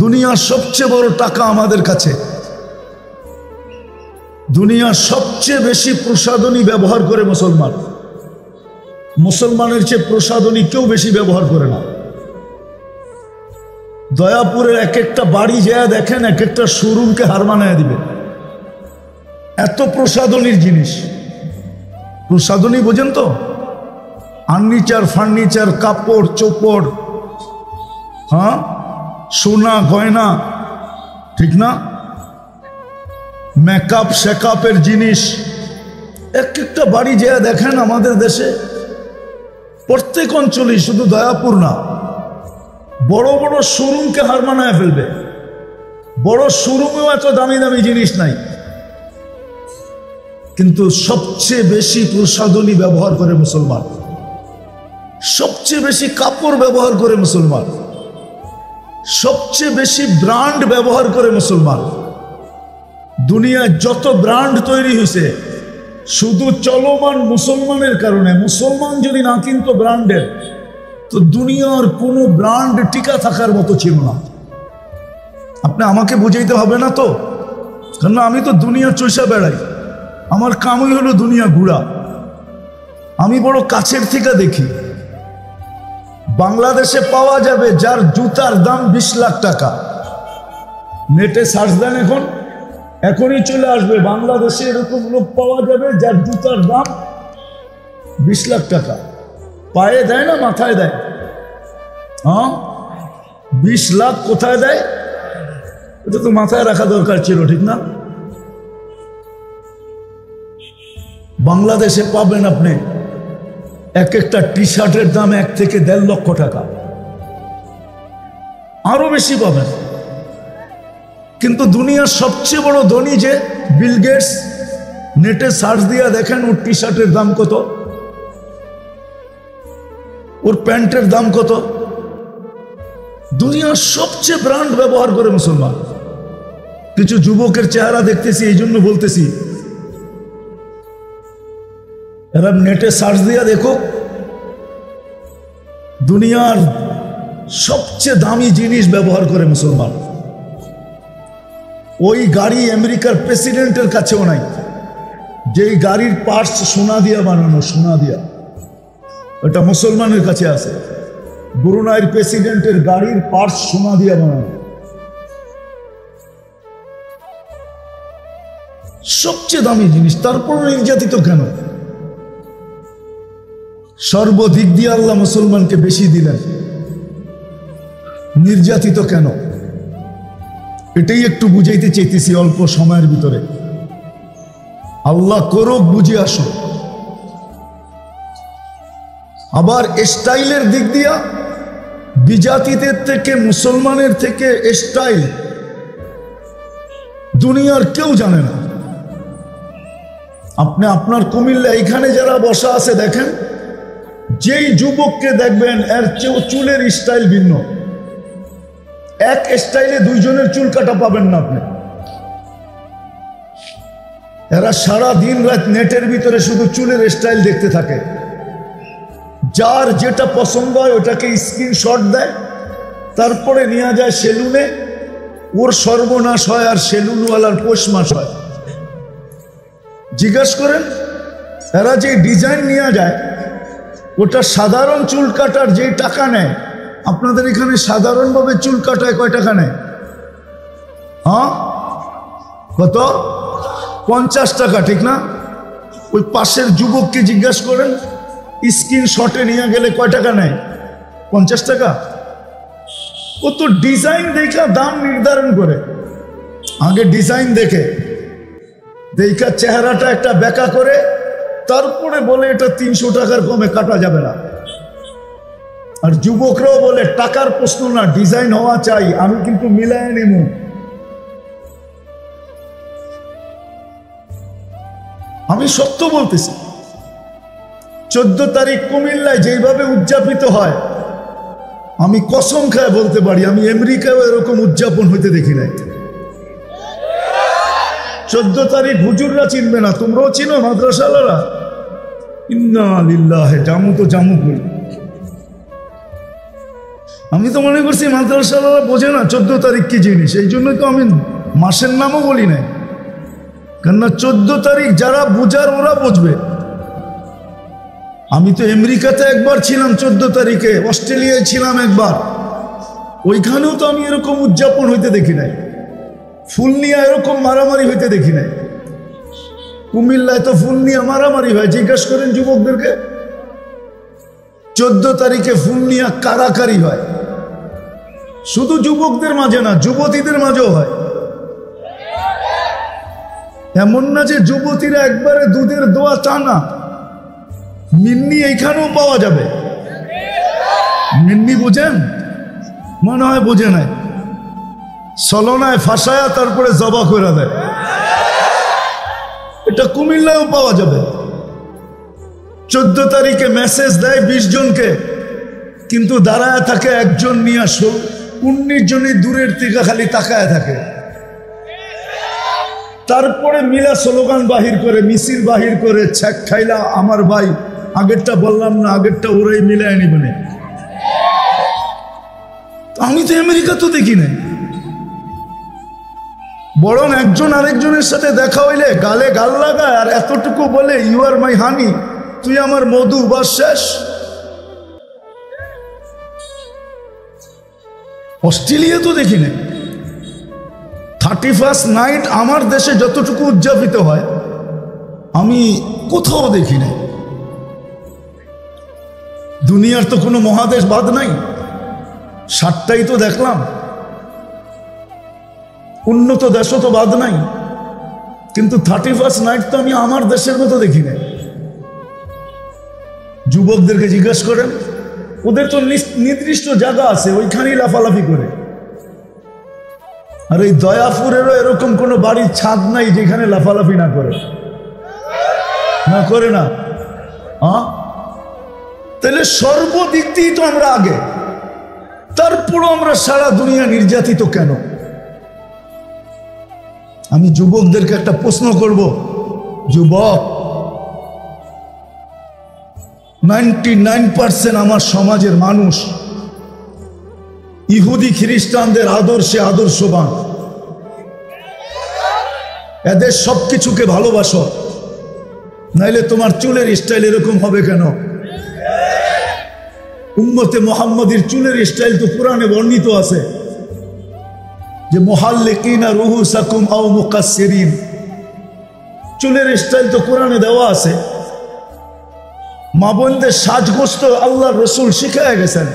দুনিয়ার সবচেয়ে বড় টাকা আমাদের কাছে। দুনিয়ার সবচেয়ে বেশি প্রসাধনী ব্যবহার করে মুসলমান। মুসলমানের চেয়ে প্রসাধনী কেউ বেশি ব্যবহার করে না। দয়াপুরের এক একটা বাড়ি যায় দেখেন, এক একটা শোরুমকে হার মানায় দিবে, এত প্রসাধনীর জিনিস। প্রসাধনী বোঝেন তো? ফার্নিচার, কাপড় চোপড়, হ্যাঁ, সোনা গয়না, ঠিক না? মেকআপ শেকআপের জিনিস এক একটা বাড়ি যায় দেখেন আমাদের দেশে, প্রত্যেক অঞ্চলে, শুধু দয়াপুর না, বড় বড় শোরুমকে হার মানায় ফেলবে। বড় শোরুমেও এত দামি দামি জিনিস নাই, কিন্তু সবচেয়ে বেশি প্রসাধনী ব্যবহার করে মুসলমান, সবচেয়ে বেশি কাপড় ব্যবহার করে মুসলমান, সবচেয়ে বেশি ব্র্যান্ড ব্যবহার করে মুসলমান। দুনিয়ায় যত ব্র্যান্ড তৈরি হয়েছে শুধু চলমান মুসলমানের কারণে। মুসলমান যদি না কিনতো ব্র্যান্ডের, তো দুনিয়ার কোনো ব্র্যান্ড টিকা থাকার মতো ছিল না। আপনি আমাকে বুঝাইতে হবে না তো, কারণ আমি তো দুনিয়া চষা বেড়াই, আমার কামই হলো দুনিয়া ঘুরা। আমি বড় কাছের থেকে দেখি। বাংলাদেশে পাওয়া যাবে যার জুতার দাম 20 লাখ টাকা। নেটে সার্চ দেন, এখনই চলে আসবে। বাংলাদেশে এরকম লোক পাওয়া যাবে যার জুতার দাম 20 লাখ টাকা। পায়ে দেয় না মাথায় দেয়? হ্যাঁ, 20 লাখ কোথায় দেয়? এটা তো মাথায় রাখা দরকার ছিল, ঠিক না? বাংলাদেশে পাবেন আপনি এক একটা টি শার্টের দাম 1 থেকে 1.5 লক্ষ টাকা, আরো বেশি পাবেন। কিন্তু দুনিয়ার সবচেয়ে বড় ধনী যে বিল গেটস, নেটে সার্চ দিয়া দেখেন ওর টি শার্টের দাম কত, ওর প্যান্টের দাম কত। দুনিয়ার সবচেয়ে ব্র্যান্ড ব্যবহার করে মুসলমান। কিছু যুবকের চেহারা দেখতেছি, এই জন্য বলতেছি, এরা নেটে সার্চ দিয়া দেখো, দুনিয়ার সবচেয়ে দামি জিনিস ব্যবহার করে মুসলমান। ওই গাড়ি আমেরিকার প্রেসিডেন্টের কাছেও নাই, যেই গাড়ির পার্টস সোনা দিয়া বানানো, সোনা দিয়া, ওটা মুসলমানের কাছে আছে। ব্রুনাইয়ের প্রেসিডেন্টের গাড়ির পার্টস সোনা দিয়া বানানো। সবচেয়ে দামি জিনিস, তারপর নির্যাতিত কেন? সর্বদিক দিয়ে আল্লাহ মুসলমানকে বেশি দিলেন, নির্যাতিত কেন? এটাই একটু বুঝাইতে চাইতেছি অল্প সময়ের ভিতরে। আল্লাহ করুক, বুঝে আসো। আবার স্টাইলের দিক দিয়া বিজাতিদের থেকে, মুসলমানের থেকে স্টাইল দুনিয়ার কেউ জানে না। আপনি আপনার কুমিল্লা এইখানে যারা বসা আছে দেখেন, যেই যুবককে দেখবেন এর চুলের স্টাইল ভিন্ন। এক স্টাইলে দুইজনের চুল কাটা পাবেন না আপনি। এরা সারা দিন রাত নেটের ভিতরে শুধু চুলের স্টাইল দেখতে থাকে। যার যেটা পছন্দ হয় ওটাকে স্ক্রিনশট দেয়, তারপরে নিয়ে যায় সেলুনে। ওর সর্বনাশ হয় আর সেলুনওয়ালার পৌষ মাস হয়। জিজ্ঞাসা করেন, এরা যে ডিজাইন নিয়ে যায়, ওটা সাধারণ চুল কাটার যে টাকা নেয়, আপনাদের এখানে সাধারণভাবে চুল কাটায় কয় টাকা নেয়? হ্যাঁ, কত? 50 টাকা, ঠিক না? ওই পাশের যুবককে জিজ্ঞাসা করেন, স্ক্রিনশটে নিয়ে গেলে কয় টাকা নেয়? 50 টাকা। ও তো ডিজাইন দেখা দাম নির্ধারণ করে। আগে ডিজাইন দেখা চেহারাটা একটা বেঁকা করে, তারপরে বলে এটা 300 টাকার কমে কাটা যাবে না। আর যুবকরাও বলে টাকার প্রশ্ন না, ডিজাইন হওয়া চাই, আমি কিন্তু মিলায় নেব। আমি সত্য বলতেছি। 14 তারিখ কুমিল্লায় যেইভাবে উদযাপিত হয়, আমি কসম খায় বলতে পারি, আমি আমেরিকায় এরকম উদযাপন হইতে দেখি নাই। 14 তারিখ হুজুররা চিনবে না, তোমরাও চিনো, মাদ্রাসাওয়ালারা। ইন্না লিল্লাহি, জামু তো জামু করি। আমি তো মনে করছি মাদ্রাসাওয়ালারা বোঝে না 14 তারিখ কি জিনিস, এই জন্যই তো আমি মাসের নামও বলি নাই। কেননা 14 তারিখ যারা বুঝার ওরা বুঝবে। আমি তো আমেরিকাতে একবার ছিলাম 14 তারিখে, অস্ট্রেলিয়ায় ছিলাম একবার, ওইখানেও তো আমি এরকম উদযাপন হইতে দেখি নাই। ফুল নিয়ে এরকম মারামারি হইতে দেখি নাই। কুমিল্লায় তো ফুল নিয়ে মারামারি হয়, জিজ্ঞাসা করেন যুবকদেরকে। 14 তারিখে ফুল নিয়ে কারাকারি হয়, শুধু যুবকদের মাঝে না, যুবতীদের মাঝেও হয়। এমন না যে যুবতীরা একবারে দুধের দোয়া, তা না। মিন্নি এইখানেও পাওয়া যাবে। মিন্নি বোঝেন? মনে হয় বোঝে নাই। সলনায় ফাঁসায়া তারপরে জবা করে দেয়, এটা কুমিল্লায়ও পাওয়া যাবে। 14 তারিখে মেসেজ দেয় 20 জনকে, কিন্তু দাঁড়ায় থাকে একজন নিয়ে, 19 জনই দূরের থেকে খালি তাকায় থাকে। তারপরে মিলা স্লোগান বাহির করে, মিছিল বাহির করে, ছ্যাক খাইলা আমার ভাই, আগেরটা বললাম না, আগেরটা ওরাই মিলায় নিবে না। আমি তো আমেরিকা তো দেখি নাই, বরং একজন আরেকজনের সাথে দেখা হইলে গালে গাল লাগায় আর এতটুকু বলে ইউ আর মাই হানি, তুই আমার মধু, বাস শেষ। অস্ট্রেলিয়া তো দেখি নাই। 31st নাইট আমার দেশে যতটুকু উদযাপিত হয় আমি কোথাও দেখি নাই। দুনিয়ার তো কোনো মহাদেশ বাদ নাই, 7টাই তো দেখলাম, উন্নত দেশও তো বাদ নাই, কিন্তু 31st নাইট তো আমি আমার দেশের মতো দেখি নাই। যুবকদেরকে জিজ্ঞাসা করেন, ওদের তো নির্দিষ্ট জায়গা আছে, ওইখানেই লাফালাফি করে। আর এই দয়াপুরেরও এরকম কোনো বাড়ির ছাদ নাই যেখানে লাফালাফি না করে, না করে না। তাহলে সর্বদিক দিয়েই তো আমরা আগে, তারপরও আমরা সারা দুনিয়া নির্যাতিত কেন? আমি যুবকদেরকে একটা প্রশ্ন করব, যুবক, 99% আমার সমাজের মানুষ ইহুদি খ্রিস্টানদের আদর্শে আদর্শবান, এদের সবকিছুকে ভালোবাসো, নাইলে তোমার চুলের স্টাইল এরকম হবে কেন? উম্মতে মুহাম্মাদির চুলের স্টাইল তো কোরআনে বর্ণিত আছে যে মুহাল্লিকিনা রুহুসাকুম আও মুকাসসিরিন, চুলের স্টাইল তো কোরআনে দেওয়া আছে। মা বোনদের সাজগোজ তো আল্লাহর রাসূল শিখায় গেছেন।